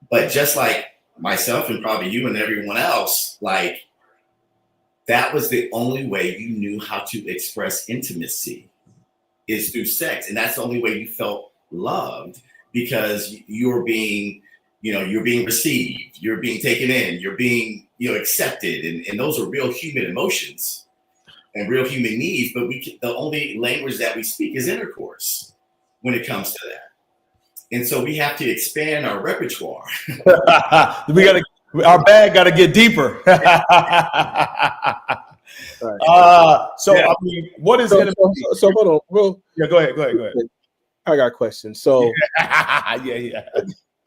But just like myself and probably you and everyone else, like, that was the only way you knew how to express intimacy, is through sex. And that's the only way you felt loved, because you're being received, you're being taken in, you're being, accepted. And those are real human emotions and real human needs. But the only language that we speak is intercourse. when it comes to that. And so we have to expand our repertoire. Our bag got to get deeper. So Yeah. I mean, what is going to be? So hold on, bro. Yeah, go ahead. I got a question. So yeah. I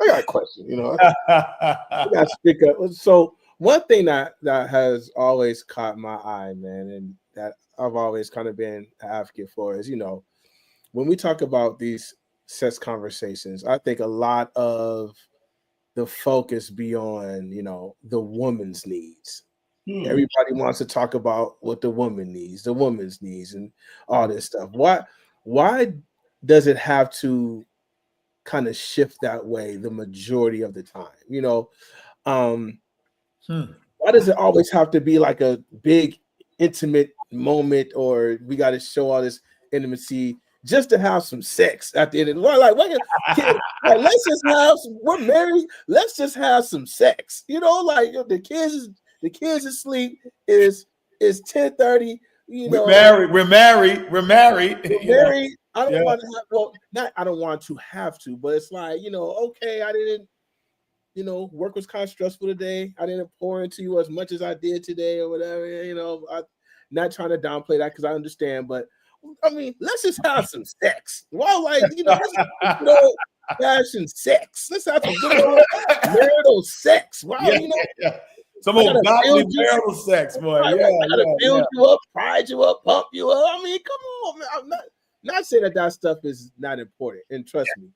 got a question. You know, I got to speak up. So one thing that has always caught my eye, man, and that I've always kind of been an advocate for is, you know, when we talk about these sex conversations, I think a lot of the focus be on, you know, the woman's needs. Everybody wants to talk about what the woman needs, the woman's needs, and all this stuff. Why does it have to kind of shift that way the majority of the time? You know, why does it always have to be like a big intimate moment, or we got to show all this intimacy just to have some sex at the end of the day? Like, let's just have we're married, let's just have some sex. You know, like the kids asleep, is 10:30. You know, we're married. I don't want to have, I don't want to have to, but it's like, you know, okay, I didn't, you know, work was kind of stressful today. I didn't pour into you as much as I did today or whatever. You know, I'm not trying to downplay that because I understand, but I mean, let's just have some sex. Well, like, you know, passion sex. Let's have some good old marital sex. Wow, you know. Some old godly marital sex, boy. I gotta build you up, pride you up, pump you up. I mean, come on, man. I'm not saying that stuff is not important. And trust me,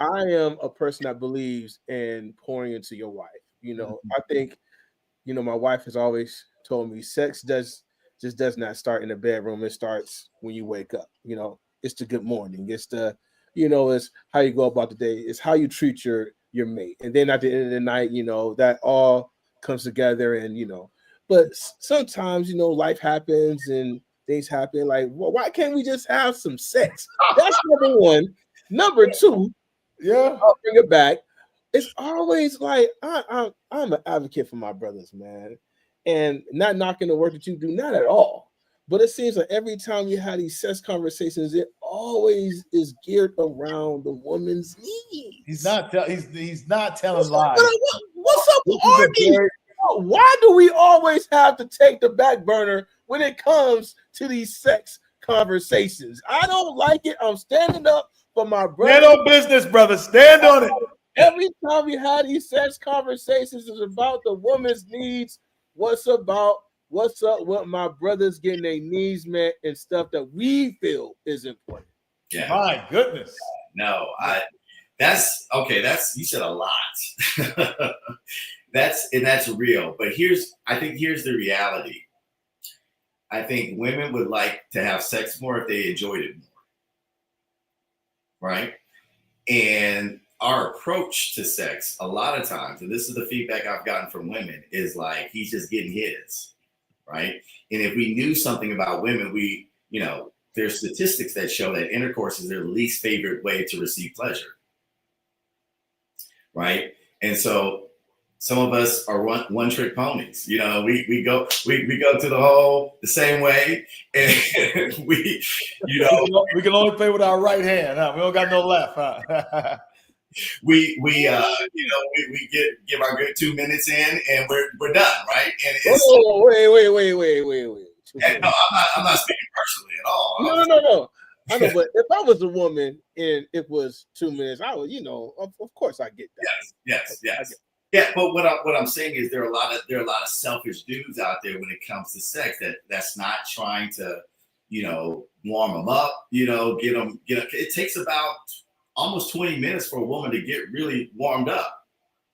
I am a person that believes in pouring into your wife. You know, I think, you know, my wife has always told me sex does not start in the bedroom. It starts when you wake up. You know, it's the good morning. It's the, you know, it's how you go about the day. It's how you treat your mate. And then at the end of the night, you know, that all comes together. And, you know, but sometimes, you know, life happens and things happen. Like, well, why can't we just have some sex? That's number one. Number two, I'll bring it back. It's always like I'm an advocate for my brothers, man, and not knocking the work that you do, not at all. But it seems like every time you have these sex conversations, it always is geared around the woman's needs. He's not telling lies. What's up with Arby? Why do we always have to take the back burner when it comes to these sex conversations? I don't like it. I'm standing up for my brother. Stand on business, brother. Stand on it. Every time we have these sex conversations, is about the woman's needs. What's up with my brothers getting their needs met and stuff that we feel is important? Yeah. My goodness. No, that's okay. You said a lot. That's real. But I think here's the reality. I think women would like to have sex more if they enjoyed it more. Right? And our approach to sex, a lot of times, and this is the feedback I've gotten from women, is like, he's just getting his, right? And if we knew something about women, there's statistics that show that intercourse is their least favorite way to receive pleasure, right? And so some of us are one trick ponies. You know, we go to the same way, and we can only play with our right hand. Huh? We don't got no left. Huh? we give our good 2 minutes in, and we're done, right? And it's, wait. And no, I'm not speaking personally at all. No. I know, but if I was a woman and it was 2 minutes, I would, of course I get that. Yes. Yeah, but what I'm saying is there are a lot of selfish dudes out there when it comes to sex that's not trying to, warm them up, get them. It takes about almost 20 minutes for a woman to get really warmed up,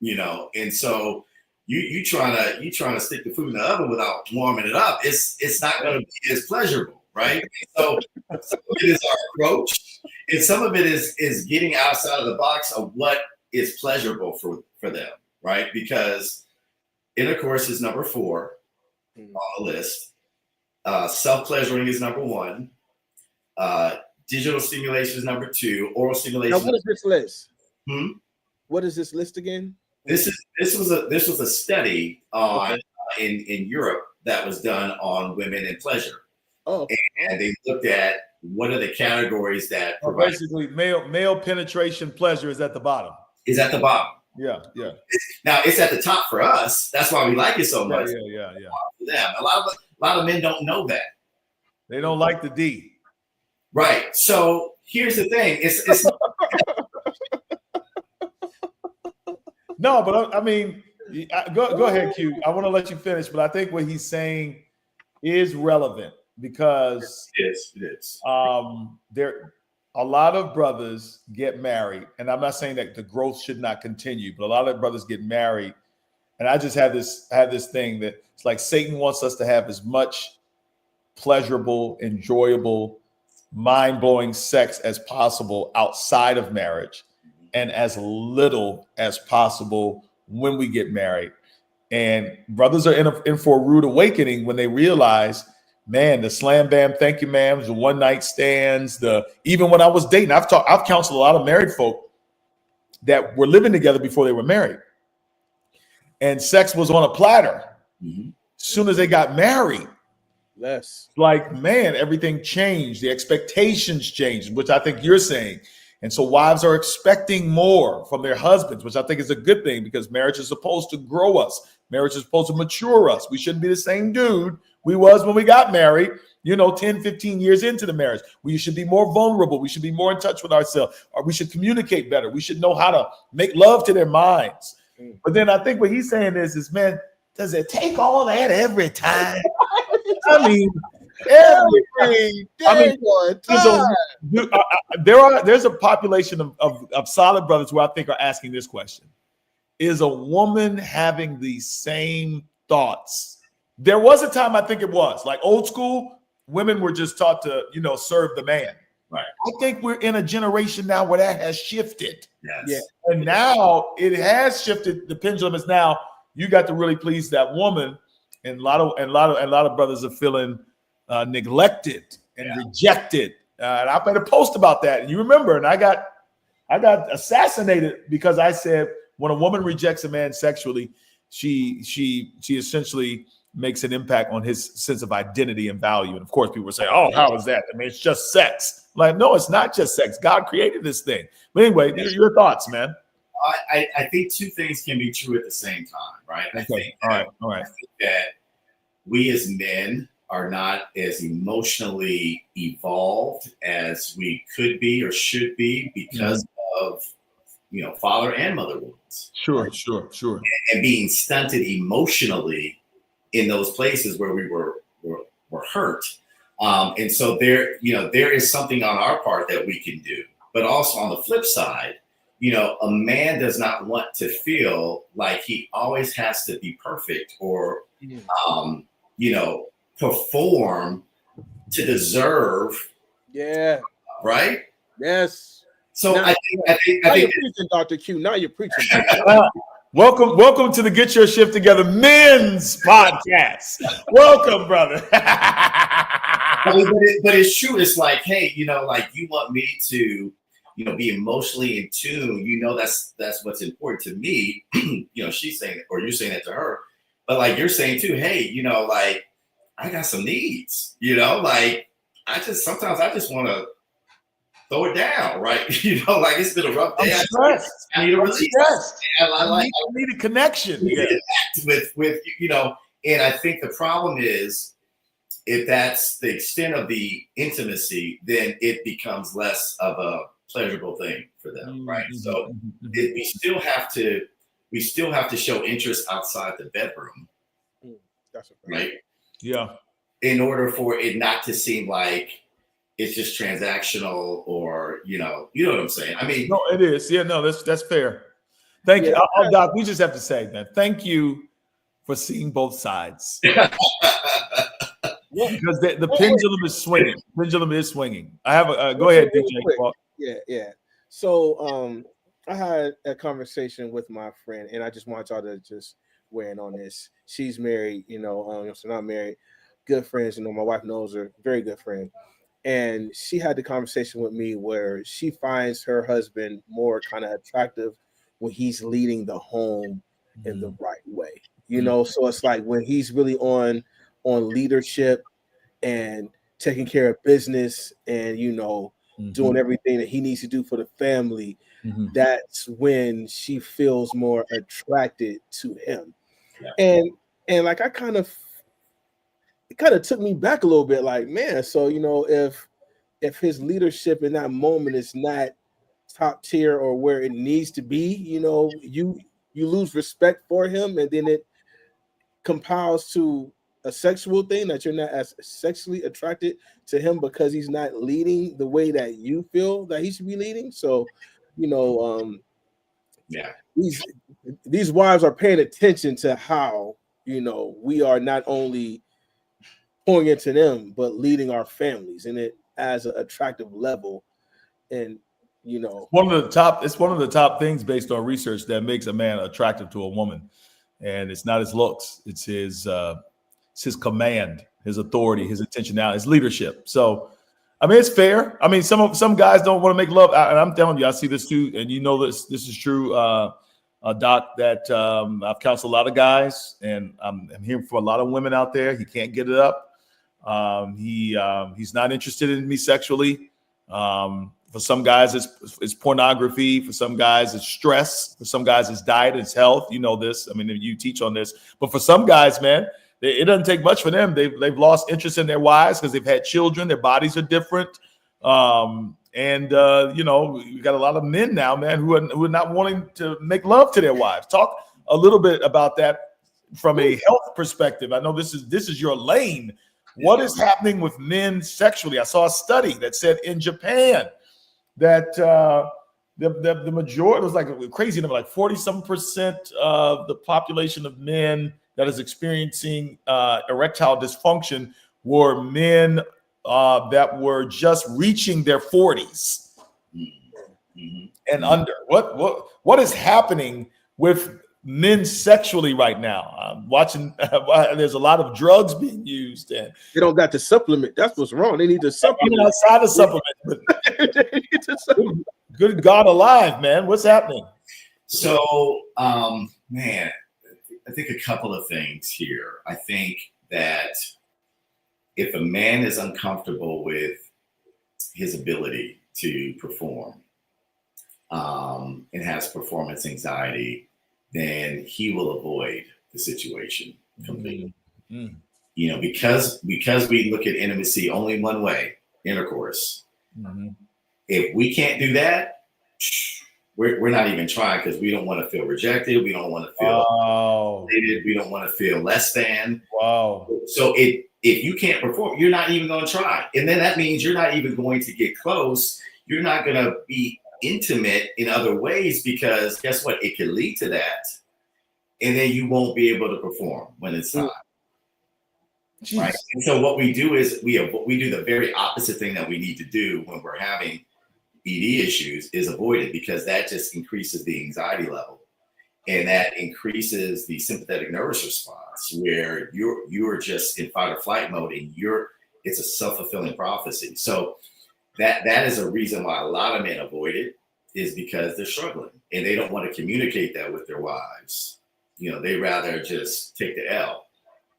and so you trying to stick the food in the oven without warming it up. It's not going to be as pleasurable, right? So some of it is our approach, and some of it is getting outside of the box of what is pleasurable for them. Right, because intercourse is number 4 on the list. Self-pleasuring is number 1. Digital stimulation is number 2. Oral stimulation. Now, what is this list? What is this list again? This was a study on in Europe that was done on women and pleasure. Oh, and they looked at what are the categories that provide? Basically, male penetration pleasure is at the bottom. Is at the bottom. Yeah. Now it's at the top for us. That's why we like it so much. Yeah. For them, a lot of men don't know that. They don't like the D. Right. So here's the thing. It's no, but I mean, go ahead, Q. I want to let you finish, but I think what he's saying is relevant because it is. There a lot of brothers get married, and I'm not saying that the growth should not continue, but a lot of brothers get married, and I just have this thing that it's like Satan wants us to have as much pleasurable, enjoyable, mind-blowing sex as possible outside of marriage, and as little as possible when we get married. And brothers are in for a rude awakening when they realize, man, the slam bam, thank you, ma'am, the one night stands, even when I was dating, I've counseled a lot of married folk that were living together before they were married. And sex was on a platter. Mm-hmm. As soon as they got married, less. Like, man, everything changed. The expectations changed, which I think you're saying. And so wives are expecting more from their husbands, which I think is a good thing because marriage is supposed to grow us. Marriage is supposed to mature us. We shouldn't be the same dude we was when we got married, 10, 15 years into the marriage. We should be more vulnerable. We should be more in touch with ourselves. Or we should communicate better. We should know how to make love to their minds. But then I think what he's saying is, man, does it take all that every time? I mean, everything. There's a population of solid brothers who I think are asking this question. Is a woman having the same thoughts? There was a time, I think it was, like old school, women were just taught to, serve the man. Right. I think we're in a generation now where that has shifted. Yes. Yeah. And now it has shifted. The pendulum is now, you got to really please that woman. And a lot of brothers are feeling neglected and rejected. And I made a post about that. And you remember, and I got assassinated because I said when a woman rejects a man sexually, she essentially makes an impact on his sense of identity and value. And of course, people say, "Oh, how is that? I mean, it's just sex." Like, no, it's not just sex. God created this thing. But anyway, your thoughts, man. I think two things can be true at the same time, right? Okay. I think All right. I think that we as men are not as emotionally evolved as we could be or should be because of father and mother wounds. Sure. And being stunted emotionally in those places where we were hurt. And so there is something on our part that we can do. But also on the flip side, a man does not want to feel like he always has to be perfect or, perform to deserve. Yeah. Right? Yes. So now, I think you're preaching, Dr. Q. Now you're preaching. Welcome to the Get Your Shift Together Men's Podcast. Welcome, brother. but it's true. It's like, hey, like you want me to, be emotionally in tune. That's what's important to me. She's saying, or you're saying that to her, but like you're saying too, hey, like I got some needs. Like sometimes I just want to throw it down, right? Like it's been a rough day. I need a release. I need a connection. With and I think the problem is if that's the extent of the intimacy, then it becomes less of a pleasurable thing for them, right? So we still have to show interest outside the bedroom, right? Yeah. In order for it not to seem like it's just transactional or, you know what I'm saying? I mean, no, it is. Yeah, no, that's fair. Thank you. Doc, we just have to say that. Thank you for seeing both sides. Because the pendulum is swinging. Pendulum is swinging. I have a go ahead, DJ. Yeah. So I had a conversation with my friend, and I just want y'all to just weigh in on this. She's married, so not married, good friends. My wife knows her, very good friend. And she had the conversation with me where she finds her husband more kind of attractive when he's leading the home in the right way. So it's like when he's really on leadership and taking care of business and, you know, doing everything that he needs to do for the family, that's when she feels more attracted to him. Yeah. And like it kind of took me back a little bit, like, man, so you know, if his leadership in that moment is not top tier or where it needs to be, you know, you lose respect for him, and then it compiles to a sexual thing, that you're not as sexually attracted to him because he's not leading the way that you feel that he should be leading. So, you know, Yeah. these wives are paying attention to how, you know, we are not only pouring into them but leading our families in it as an attractive level. And you know, it's one of the top things based on research that makes a man attractive to a woman, and it's not his looks, it's his command, his authority, his intentionality, his leadership. So I mean, it's fair. I mean, some guys don't want to make love, and I'm telling you, I see this too, and you know this is true, Doc. That I've counseled a lot of guys, and I'm hearing from a lot of women out there. He can't get it up. He's not interested in me sexually. For some guys, it's pornography. For some guys, it's stress. For some guys, it's diet, it's health. You know this. I mean, you teach on this. But for some guys, man, it doesn't take much for them. They've lost interest in their wives because they've had children. Their bodies are different. You know, you got a lot of men now, man, who are not wanting to make love to their wives. Talk a little bit about that from a health perspective. I know this is your lane. What is happening with men sexually? I saw a study that said in Japan that the majority, it was like a crazy number, like 40-some% of the population of men that is experiencing erectile dysfunction were men that were just reaching their 40s and under. What is happening with men sexually right now? I'm watching. There's a lot of drugs being used, and they don't got to supplement. That's what's wrong. They need to supplement. Even outside of supplement. Good God alive, man! What's happening? So, man, I think a couple of things here. I think that if a man is uncomfortable with his ability to perform and has performance anxiety, then he will avoid the situation completely. You know, because we look at intimacy only one way, intercourse. If we can't do that, we're not even trying, because we don't want to feel rejected. We don't want to feel hated. We don't want to feel less than. So if you can't perform, you're not even going to try. And then that means you're not even going to get close. You're not going to be intimate in other ways, because guess what? It can lead to that. And then you won't be able to perform when it's time. Right. And so what we do is we do the very opposite thing that we need to do when we're having ED issues, is avoid it, because that just increases the anxiety level, and that increases the sympathetic nervous response, where you're just in fight or flight mode, and it's a self-fulfilling prophecy. So that is a reason why a lot of men avoid it, is because they're struggling and they don't want to communicate that with their wives. You know, they rather just take the L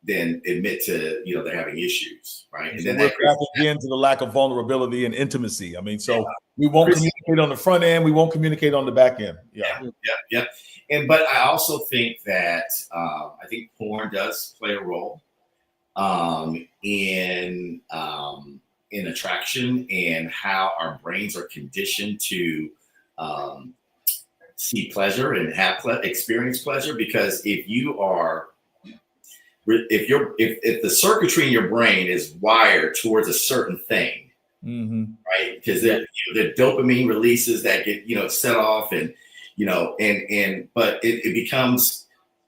than admit to, you know, they're having issues, right? And then we're back again to the lack of vulnerability and intimacy. I mean, so we won't communicate on the front end, we won't communicate on the back end. Yeah. But I also think that I think porn does play a role in attraction, and how our brains are conditioned to see pleasure and experience pleasure. Because if the circuitry in your brain is wired towards a certain thing, right? Because the dopamine releases that get, you know, set off, and you know, but it becomes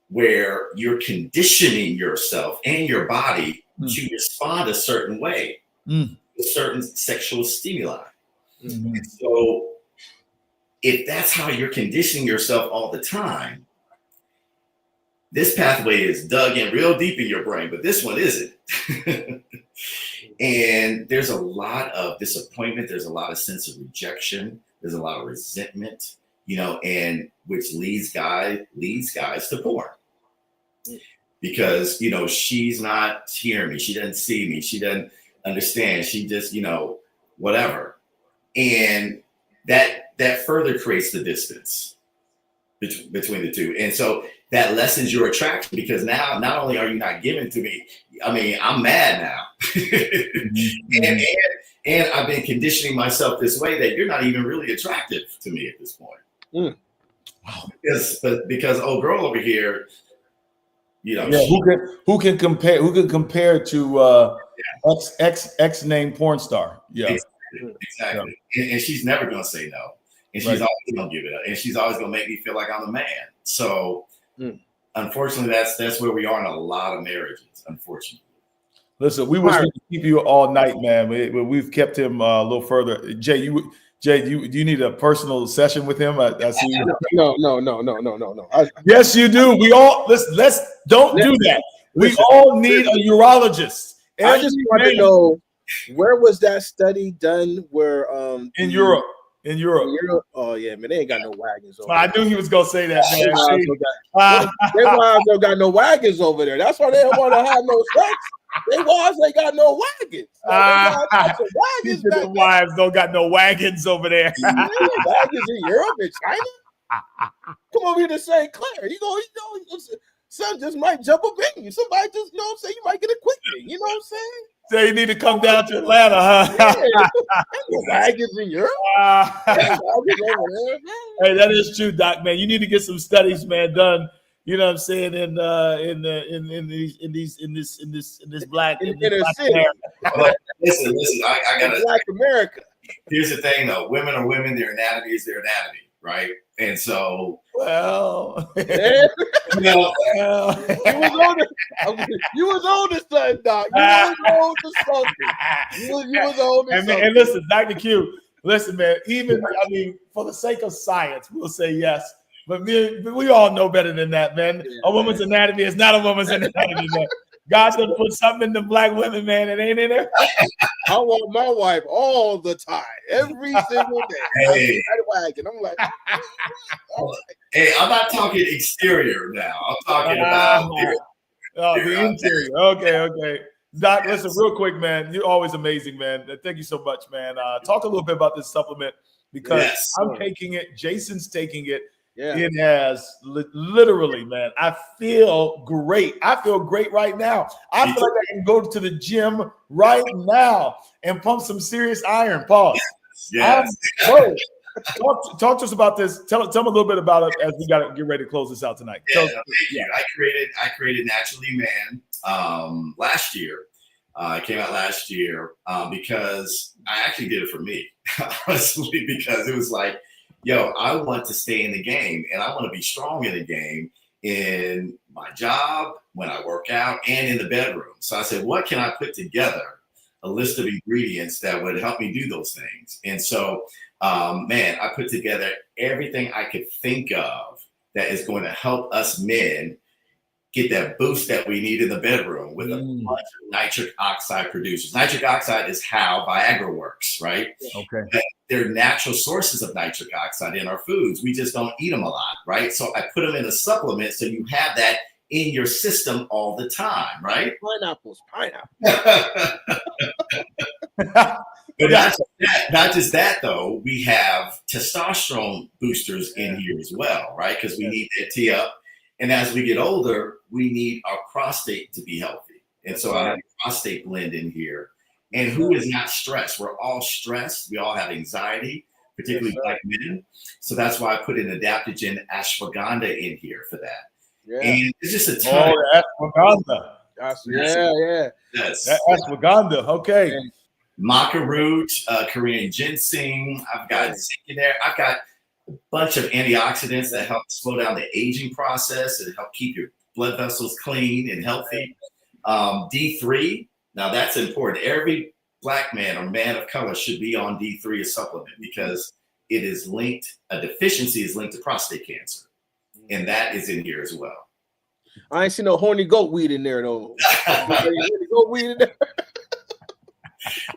where you're conditioning yourself and your body to respond a certain way to certain sexual stimuli. And so if that's how you're conditioning yourself all the time, this pathway is dug in real deep in your brain, but this one isn't. And there's a lot of disappointment. There's a lot of sense of rejection. There's a lot of resentment, you know, and which leads guys to porn. Because, you know, she's not hearing me. She doesn't see me. She doesn't, understand. She just, whatever. And that further creates the distance between the two. And so that lessens your attraction, because now not only are you not giving to me, I mean, I'm mad now. and I've been conditioning myself this way that you're not even really attractive to me at this point. Wow. Because old girl over here, who can compare to X name porn star? Yeah, exactly. Yeah. And she's never gonna say no, and she's always gonna give it up, and she's always gonna make me feel like I'm the man. So, unfortunately, that's where we are in a lot of marriages. Unfortunately. Listen, we wish we could keep you all night, man. We've kept him a little further. Jay, do you need a personal session with him? I see you. No. Yes, you do. We all let's don't do that. We all need a urologist. I just want to know, where was that study done? Where in Europe. In Europe. Oh yeah, man, they ain't got no wagons over there. I knew he was gonna say that, man. They wives don't got no wagons over there. That's why they don't want to have no sex. They wives ain't got no wagons. The wives don't got no wagons over there. Wagons in Europe and China. Come over here to St. Clair. You know, son just might jump up in you. Somebody just, you might get a quick thing. You know what I'm saying? So you need to come down to Atlanta, huh? Yeah. Wagons in Europe. Hey, that is true, Doc, man. You need to get some studies, man, done. You know what I'm saying? In this black city. Listen, I gotta Black America. Here's the thing, though. Women are women. Their anatomy is their anatomy, right? And so, you was on this son, Doc. You was on to something. You was on to something. And listen, Dr. Q, listen, man. For the sake of science, we'll say yes. But we all know better than that, man. Yeah, a woman's anatomy is not a woman's anatomy, man. God's gonna put something in the black women, man. It ain't in there. I want my wife all the time, every single day. I'm like, hey, I'm not talking exterior now. I'm talking about the interior. Okay. Doc, listen, real quick, man. You're always amazing, man. Thank you so much, man. Talk a little bit about this supplement, because I'm taking it. Jason's taking it. Yeah. It has literally, man. I feel great. I feel great right now. I feel like I can go to the gym right now and pump some serious iron. Pause. Yes. Talk to us about this. Tell me a little bit about it as we got to get ready to close this out tonight. Thank you. I created Naturally Man last year. It came out last year because I actually did it for me, honestly, because it was like, yo, I want to stay in the game, and I want to be strong in the game, in my job, when I work out, and in the bedroom. So I said, what can I put together? A list of ingredients that would help me do those things. And so, I put together everything I could think of that is going to help us men get that boost that we need in the bedroom with a bunch of nitric oxide producers. Nitric oxide is how Viagra works, right? Okay. They're natural sources of nitric oxide in our foods. We just don't eat them a lot, right? So I put them in a supplement so you have that in your system all the time, right? Pineapples. But not just that, though. We have testosterone boosters in here as well, right? Because we need that tee up. And as we get older, we need our prostate to be healthy. And so I have a prostate blend in here. And who is not stressed? We're all stressed. We all have anxiety, particularly black men. So that's why I put an adaptogen ashwagandha in here for that. Yeah. And it's just a ton. Ashwagandha. Yes. Ashwagandha. Okay. And maca root, Korean ginseng. I've got zinc in there. I've got a bunch of antioxidants that help slow down the aging process and help keep your blood vessels clean and healthy. D3. Now that's important. Every black man or man of color should be on D3 as supplement, because it is linked, a deficiency is linked to prostate cancer. And that is in here as well. I ain't seen no horny goat weed in there though. Goat weed in there.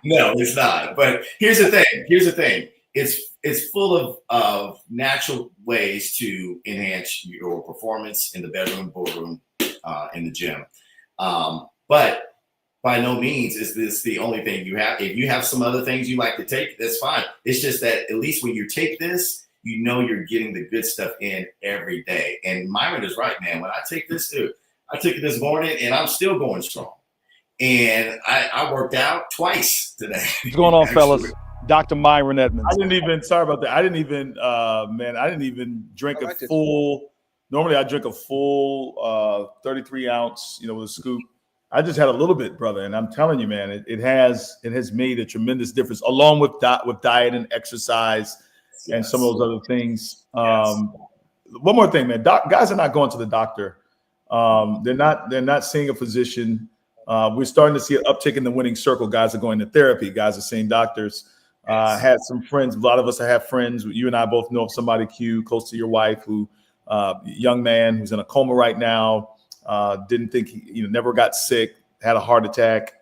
No, it's not. But here's the thing. It's full of natural ways to enhance your performance in the bedroom, boardroom, in the gym. But by no means is this the only thing you have. If you have some other things you like to take, that's fine. It's just that at least when you take this, you know you're getting the good stuff in every day. And Myron is right, man. When I take this, dude, I took it this morning and I'm still going strong. And I worked out twice today. What's going on, fellas? Dr. Myron Edmonds. Sorry about that. I didn't even drink a full, normally I drink a full 33 ounce, with a scoop. I just had a little bit, brother. And I'm telling you, man, it has made a tremendous difference along with diet and exercise and some of those other things. One more thing, man, guys are not going to the doctor. They're not seeing a physician. We're starting to see an uptick in the winning circle. Guys are going to therapy. Guys are seeing doctors. Had some friends. A lot of us have friends. You and I both know of somebody, Q, close to your wife, who young man who's in a coma right now. Didn't think he, never got sick. Had a heart attack.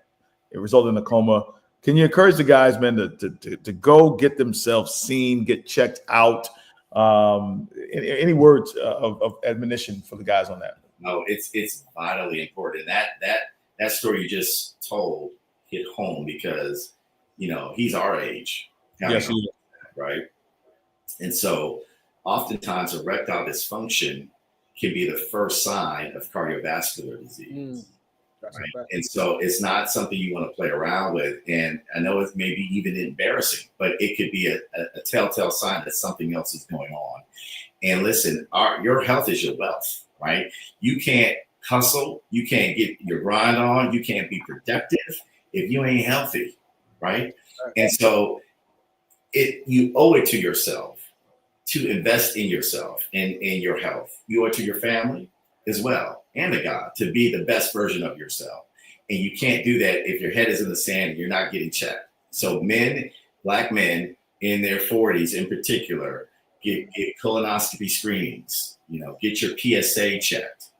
It resulted in a coma. Can you encourage the guys, man, to go get themselves seen, get checked out? Any words of admonition for the guys on that? No, it's vitally important. That story you just told hit home because, he's our age. Yes, he is. Right. And so oftentimes erectile dysfunction can be the first sign of cardiovascular disease. Right? And so it's not something you want to play around with. And I know it's maybe even embarrassing, but it could be a telltale sign that something else is going on. And listen, your health is your wealth, right? You can't hustle. You can't get your grind on. You can't be productive if you ain't healthy, right? And so you owe it to yourself to invest in yourself and in your health. You owe it to your family as well and to God to be the best version of yourself. And you can't do that if your head is in the sand and you're not getting checked. So Black men in their 40s in particular, get colonoscopy screenings, get your PSA checked,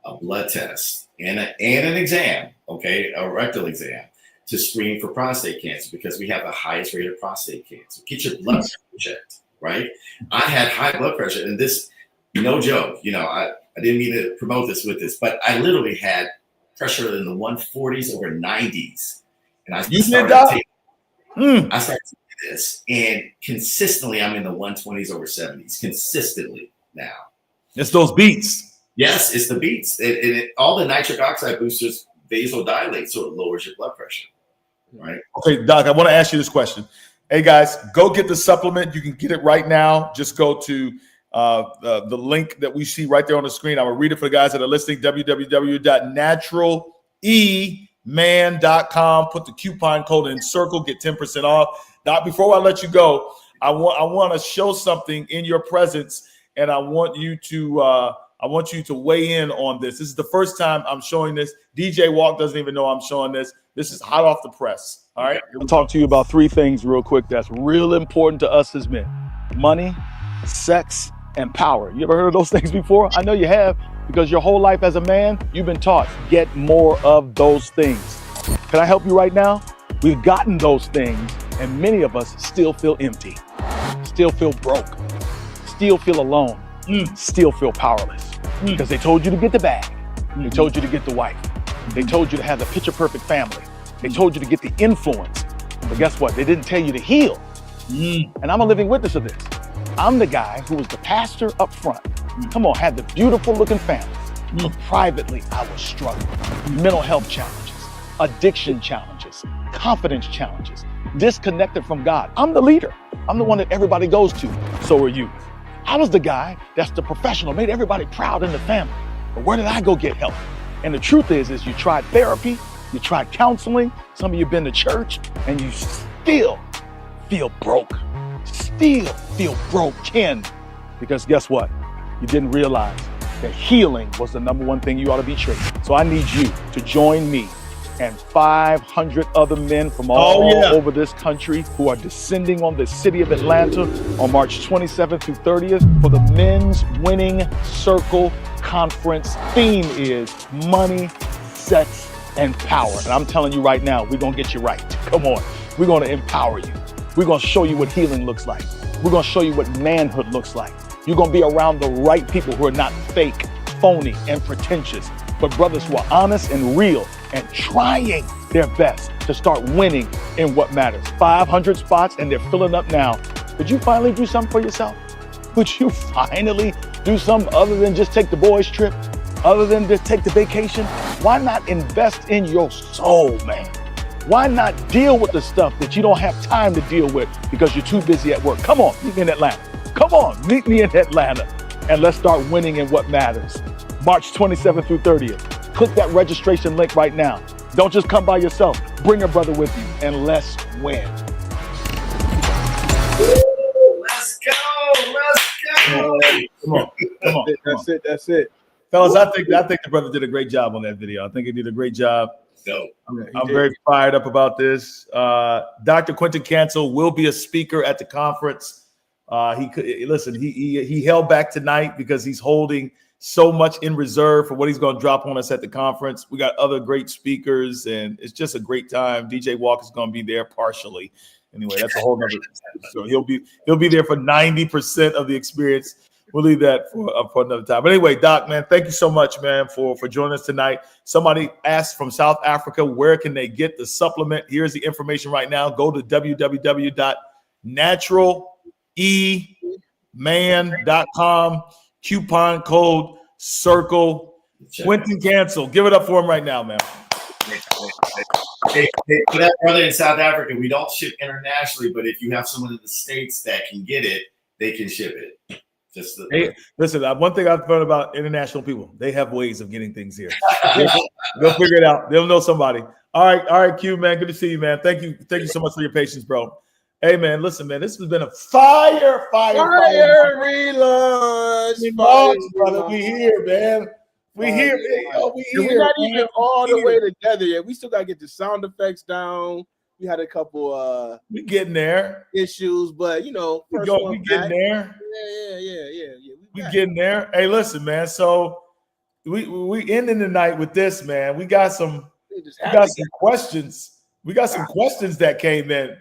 a blood test, and an exam, a rectal exam to screen for prostate cancer because we have the highest rate of prostate cancer. Get your blood pressure checked, right? I had high blood pressure, and this, no joke, I didn't mean to promote this with this, but I literally had pressure in the 140s over 90s. And I started taking this, and consistently I'm in the 120s over 70s, consistently now. It's those beats. Yes, it's the beats. All the nitric oxide boosters vasodilate, so it lowers your blood pressure, right? Okay, Doc, I want to ask you this question. Hey, guys, go get the supplement. You can get it right now. Just go to the link that we see right there on the screen. I'm going to read it for the guys that are listening, www.naturaleman.com. Put the coupon code in circle, get 10% off. Doc, before I let you go, I want to show something in your presence, and I want you to weigh in on this. This is the first time I'm showing this. DJ Walk doesn't even know I'm showing this. This is hot off the press. All right. I'll talk to you about three things real quick that's real important to us as men: money, sex, and power. You ever heard of those things before? I know you have, because your whole life as a man, you've been taught, get more of those things. Can I help you right now? We've gotten those things, and many of us still feel empty, still feel broke, still feel alone, still feel powerless. Because they told you to get the bag. They told you to get the wife. They told you to have the picture perfect family. They told you to get the influence. But guess what? They didn't tell you to heal. And I'm a living witness of this. I'm the guy who was the pastor up front. Come on, had the beautiful looking family. But privately, I was struggling. Mental health challenges, addiction challenges, confidence challenges, disconnected from God. I'm the leader. I'm the one that everybody goes to. So are you. I was the guy that's the professional, made everybody proud in the family. But where did I go get help? And the truth is you tried therapy, you tried counseling, some of you been to church, and you still feel broke. Still feel broken. Because guess what? You didn't realize that healing was the number one thing you ought to be chasing. So I need you to join me and 500 other men from all over this country who are descending on the city of Atlanta on March 27th through 30th for the Men's Winning Circle Conference. Theme is money, sex, and power. And I'm telling you right now, we're going to get you right. Come on. We're going to empower you. We're going to show you what healing looks like. We're going to show you what manhood looks like. You're going to be around the right people who are not fake, phony, and pretentious, but brothers who are honest and real and trying their best to start winning in what matters. 500 spots, and they're filling up now. Would you finally do something for yourself? Would you finally do something other than just take the boys' trip? Other than just take the vacation? Why not invest in your soul, man? Why not deal with the stuff that you don't have time to deal with because you're too busy at work? Come on, meet me in Atlanta. Come on, meet me in Atlanta. And let's start winning in what matters. March 27th through 30th. Click that registration link right now. Don't just come by yourself. Bring a brother with you, and let's win. Let's go. Come on. That's it. Fellas, I think the brother did a great job on that video. I think he did a great job. So I'm very fired up about this. Dr. Quentin Cancel will be a speaker at the conference. He held back tonight because he's holding so much in reserve for what he's going to drop on us at the conference. We got other great speakers, and it's just a great time. DJ Walker's going to be there partially. Anyway, that's a whole nother. So he'll be there for 90% of the experience. We'll leave that for another time. But anyway, Doc, man, thank you so much, man, for joining us tonight. Somebody asked from South Africa, where can they get the supplement? Here's the information right now. Go to www.naturaleman.com. Coupon code CIRCLE. Quentin Cancel. Give it up for him right now, man. Hey, for that brother in South Africa, we don't ship internationally, but if you have someone in the States that can get it, they can ship it. Listen, one thing I've learned about international people, they have ways of getting things here. They'll figure it out. They'll know somebody. All right, Q, man. Good to see you, man. Thank you so much for your patience, bro. Hey, man, listen, man. This has been a fire relaunch, brother. We here, man. We here. We're not even all the way together yet. We still got to get the sound effects down. We had a couple we getting there issues, but we getting there. Yeah. We getting there. Hey, listen, man. So we ending the night with this, man. We got some questions. We got some questions that came in.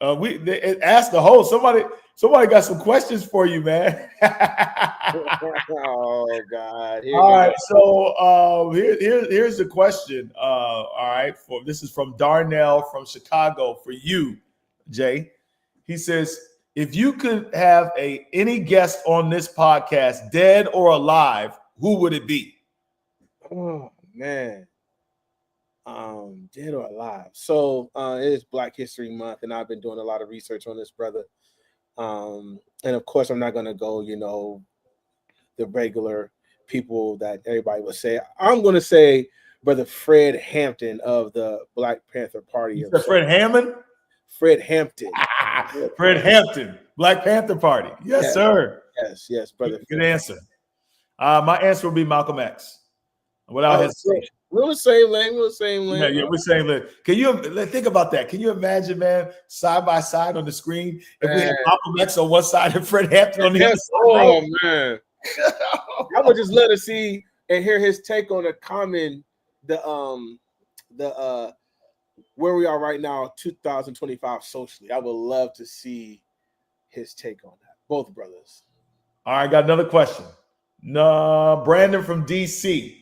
They asked the host. Somebody got some questions for you, man. Oh God! All right, so here's the question. All right, this is from Darnell from Chicago for you, Jay. He says, if you could have any guest on this podcast, dead or alive, who would it be? Oh man, dead or alive. So it is Black History Month, and I've been doing a lot of research on this brother. And of course, I'm not going to go, the regular people that everybody would say. I'm going to say Brother Fred Hampton of the Black Panther Party. Fred Hammond? Fred Hampton. Fred Hampton, Black Panther Party. Yes, sir. Yes, brother. Good answer. My answer would be Malcolm X. Without hesitation. We're the same lane. Yeah, we're same lane. Can you think about that? Can you imagine, man, side by side on the screen, if we had Malcolm X on one side and Fred Hampton on the other side? Oh man, I would just love to see and hear his take on the where we are right now, 2025 socially. I would love to see his take on that. Both brothers. All right, got another question. Brandon from DC.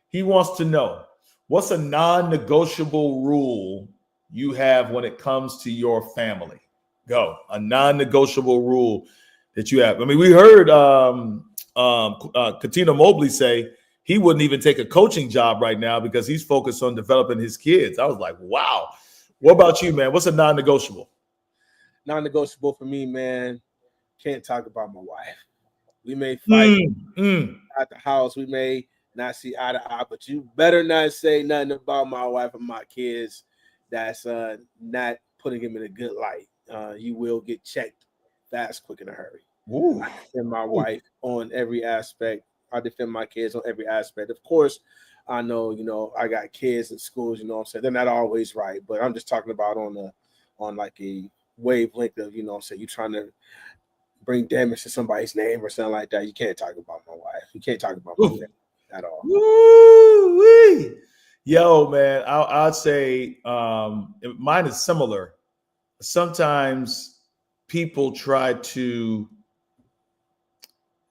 He wants to know, what's a non-negotiable rule you have when it comes to your family? Go. A non-negotiable rule that you have. I mean, we heard Katina Mobley say he wouldn't even take a coaching job right now because he's focused on developing his kids. I was like, wow. What about you, man? What's a non-negotiable? Non-negotiable for me, man. Can't talk about my wife. We may fight at the house. We may not see eye to eye, but you better not say nothing about my wife and my kids that's not putting him in a good light. You will get checked fast, quick, in a hurry. Ooh. I defend my wife on every aspect. I defend my kids on every aspect. Of course, I know, I got kids in schools, what I'm saying? They're not always right, but I'm just talking about on like a wavelength of, what I'm saying, you trying to bring damage to somebody's name or something like that. You can't talk about my wife. You can't talk about my family at all. Woo-wee. Yo, man, I'd say mine is similar. Sometimes people try to,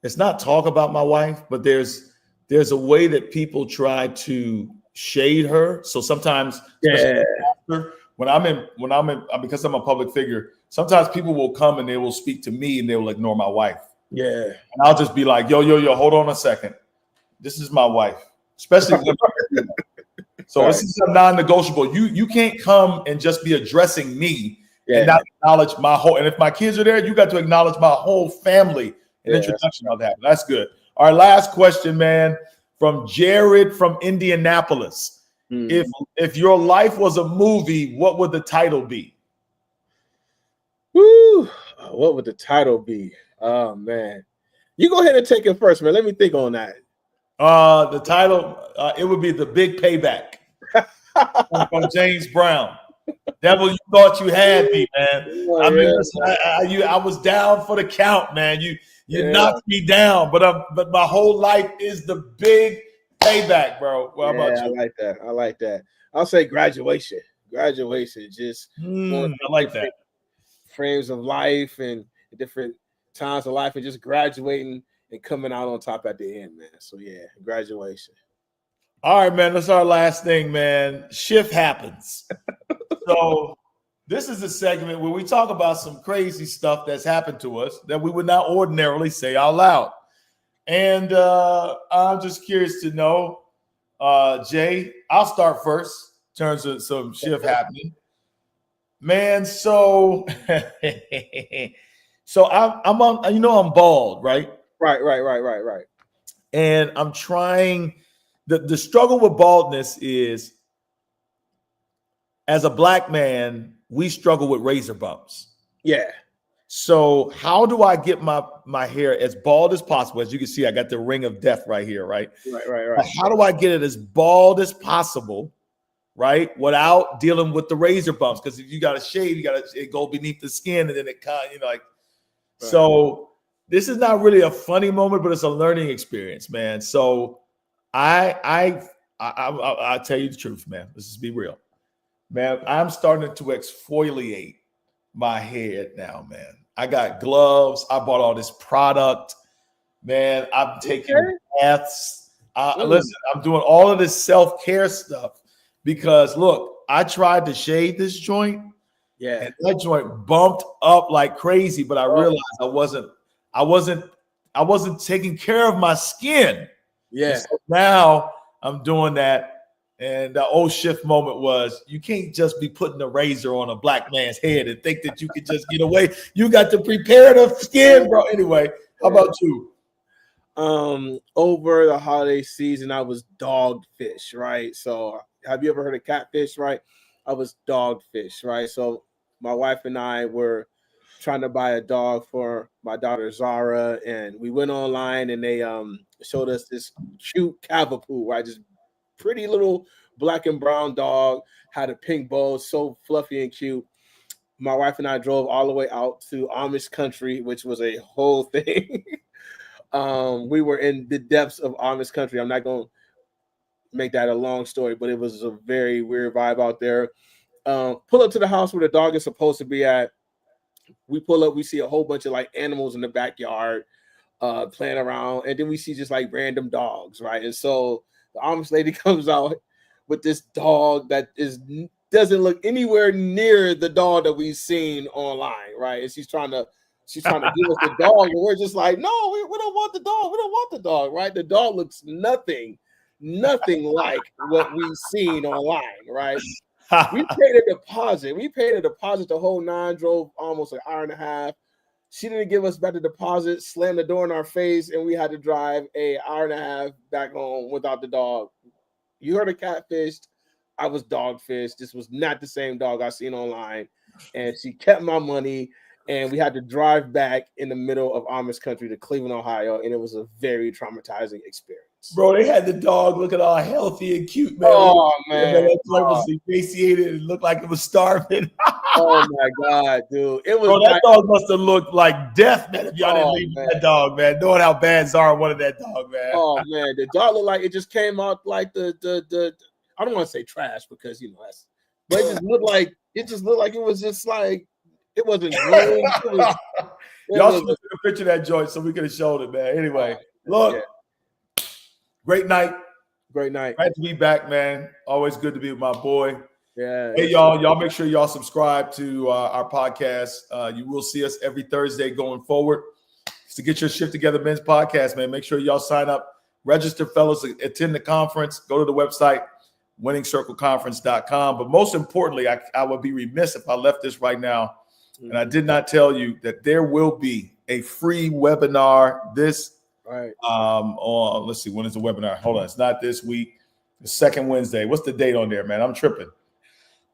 it's not talk about my wife, but there's a way that people try to shade her. So sometimes, Yeah. when I'm in, because I'm a public figure, sometimes people will come and they will speak to me and they will ignore my wife. Yeah. And I'll just be like, yo, hold on a second. This is my wife, especially women. So this is a non-negotiable. You can't come and just be addressing me and not acknowledge my whole. And if my kids are there, you got to acknowledge my whole family. An introduction of that. That's good. All right, last question, man, from Jared from Indianapolis. If your life was a movie, what would the title be? Woo! What would the title be? Oh man, you go ahead and take it first, man. Let me think on that. The title, it would be The Big Payback from James Brown. Devil, you thought you had me, man. I mean, listen, I was down for the count, man. You knocked me down, but my whole life is the big payback, bro. How about you? I like that. I'll say graduation. Just I like that. Frames of life and different times of life, and just graduating and coming out on top at the end, man. So yeah, graduation. All right, man. That's our last thing, man. Shift happens. So this is a segment where we talk about some crazy stuff that's happened to us that we would not ordinarily say out loud. And I'm just curious to know, Jay, I'll start first in terms of some shift happening. Man, so I'm on, I'm bald, right? Right. And I'm trying, the struggle with baldness is, as a black man, we struggle with razor bumps. Yeah. So how do I get my hair as bald as possible? As you can see, I got the ring of death right here, right? Right. How do I get it as bald as possible, right? Without dealing with the razor bumps? Because if you got to shave, it go beneath the skin and then it kind of, like. Right. So this is not really a funny moment, but it's a learning experience, man. So I'll tell you the truth, man. Let's just be real. Man, I'm starting to exfoliate my head now, man. I got gloves. I bought all this product. Man, I'm taking baths. Listen, I'm doing all of this self-care stuff because, look, I tried to shave this joint. Yeah. And that joint bumped up like crazy, but I realized I wasn't taking care of my skin. Yeah. So now I'm doing that. And the old shift moment was, you can't just be putting a razor on a black man's head and think that you could just get away. You got to prepare the skin, bro. Anyway, how about you? Over the holiday season, I was dogfish, right? So have you ever heard of catfish, right? I was dogfish, right? So my wife and I were trying to buy a dog for my daughter Zara, and we went online and they showed us this cute Cavapoo, right? Just pretty little black and brown dog, had a pink bow, so fluffy and cute. My wife and I drove all the way out to Amish country, which was a whole thing. We were in the depths of Amish country. I'm not going to make that a long story, but it was a very weird vibe out there. Pull up to the house where the dog is supposed to be at. We pull up, we see a whole bunch of like animals in the backyard playing around, and then we see just like random dogs, right? And so the Amish lady comes out with this dog that doesn't look anywhere near the dog that we've seen online, right? And she's trying to give us the dog, and we're just like, no, we don't want the dog. We don't want the dog, right? The dog looks nothing like what we've seen online, right? We paid a deposit. The whole 9, drove almost an hour and a half. She didn't give us back the deposit, slammed the door in our face, and we had to drive an hour and a half back home without the dog. You heard of catfished. I was dogfished. This was not the same dog I seen online. And she kept my money, and we had to drive back in the middle of Amish country to Cleveland, Ohio, and it was a very traumatizing experience. Bro, they had the dog looking all healthy and cute, man. Oh, man. That dog was emaciated and looked like it was starving. Oh, my God, dude. It was. Bro, that dog must have looked like death, man, if y'all didn't leave that dog, man. Knowing how bad Zara wanted that dog, man. Oh, man. The dog looked like it just came out like the I don't want to say trash because, that's, but it just looked like it was just like, it wasn't green. Y'all should have took a picture of that joint so we could have showed it, man. Anyway, look. Yeah. Great night. Great night. Glad to be back, man. Always good to be with my boy. Yeah. Hey, y'all make sure y'all subscribe to our podcast. You will see us every Thursday going forward. It's to Get Your Shift Together Men's Podcast, man. Make sure y'all sign up. Register, fellas, attend the conference. Go to the website, winningscircleconference.com. But most importantly, I would be remiss if I left this right now and I did not tell you that there will be a free webinar this on, let's see, when is the webinar? Hold on, it's not this week. The second Wednesday. What's the date on there, man? I'm tripping.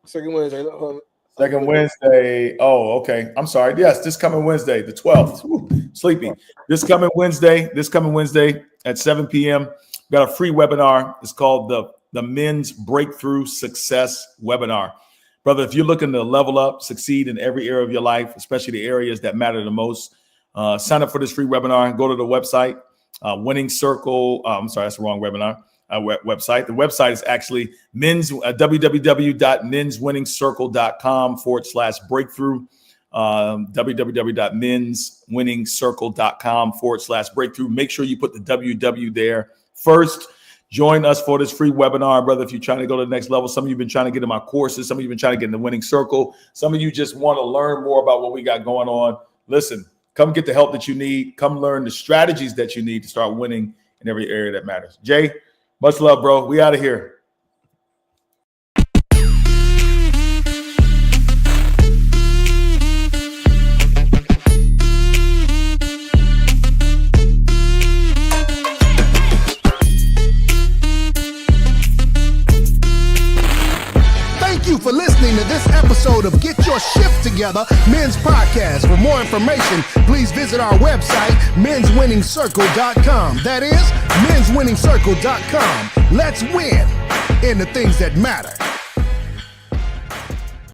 Second Wednesday. Second Wednesday. Oh, okay. I'm sorry. Yes, this coming Wednesday, the 12th. Whew, sleepy. This coming Wednesday at 7 p.m. We got a free webinar. It's called the Men's Breakthrough Success Webinar. Brother, if you're looking to level up, succeed in every area of your life, especially the areas that matter the most, sign up for this free webinar. Go to the website, Winning Circle. I'm sorry, that's the wrong webinar. Website. The website is actually www.menswinningscircle.com/breakthrough. www.menswinningscircle.com/breakthrough. Make sure you put the WW there first. Join us for this free webinar, brother. If you're trying to go to the next level, some of you have been trying to get in my courses. Some of you have been trying to get in the Winning Circle. Some of you just want to learn more about what we got going on. Listen, come get the help that you need. Come learn the strategies that you need to start winning in every area that matters. Jay, much love, bro. We out of here. Thank you for listening to this episode of Get Your Shift Together Men's Podcast. For more information, please visit our website, menswinningscircle.com. That is, menswinningscircle.com. Let's win in the things that matter.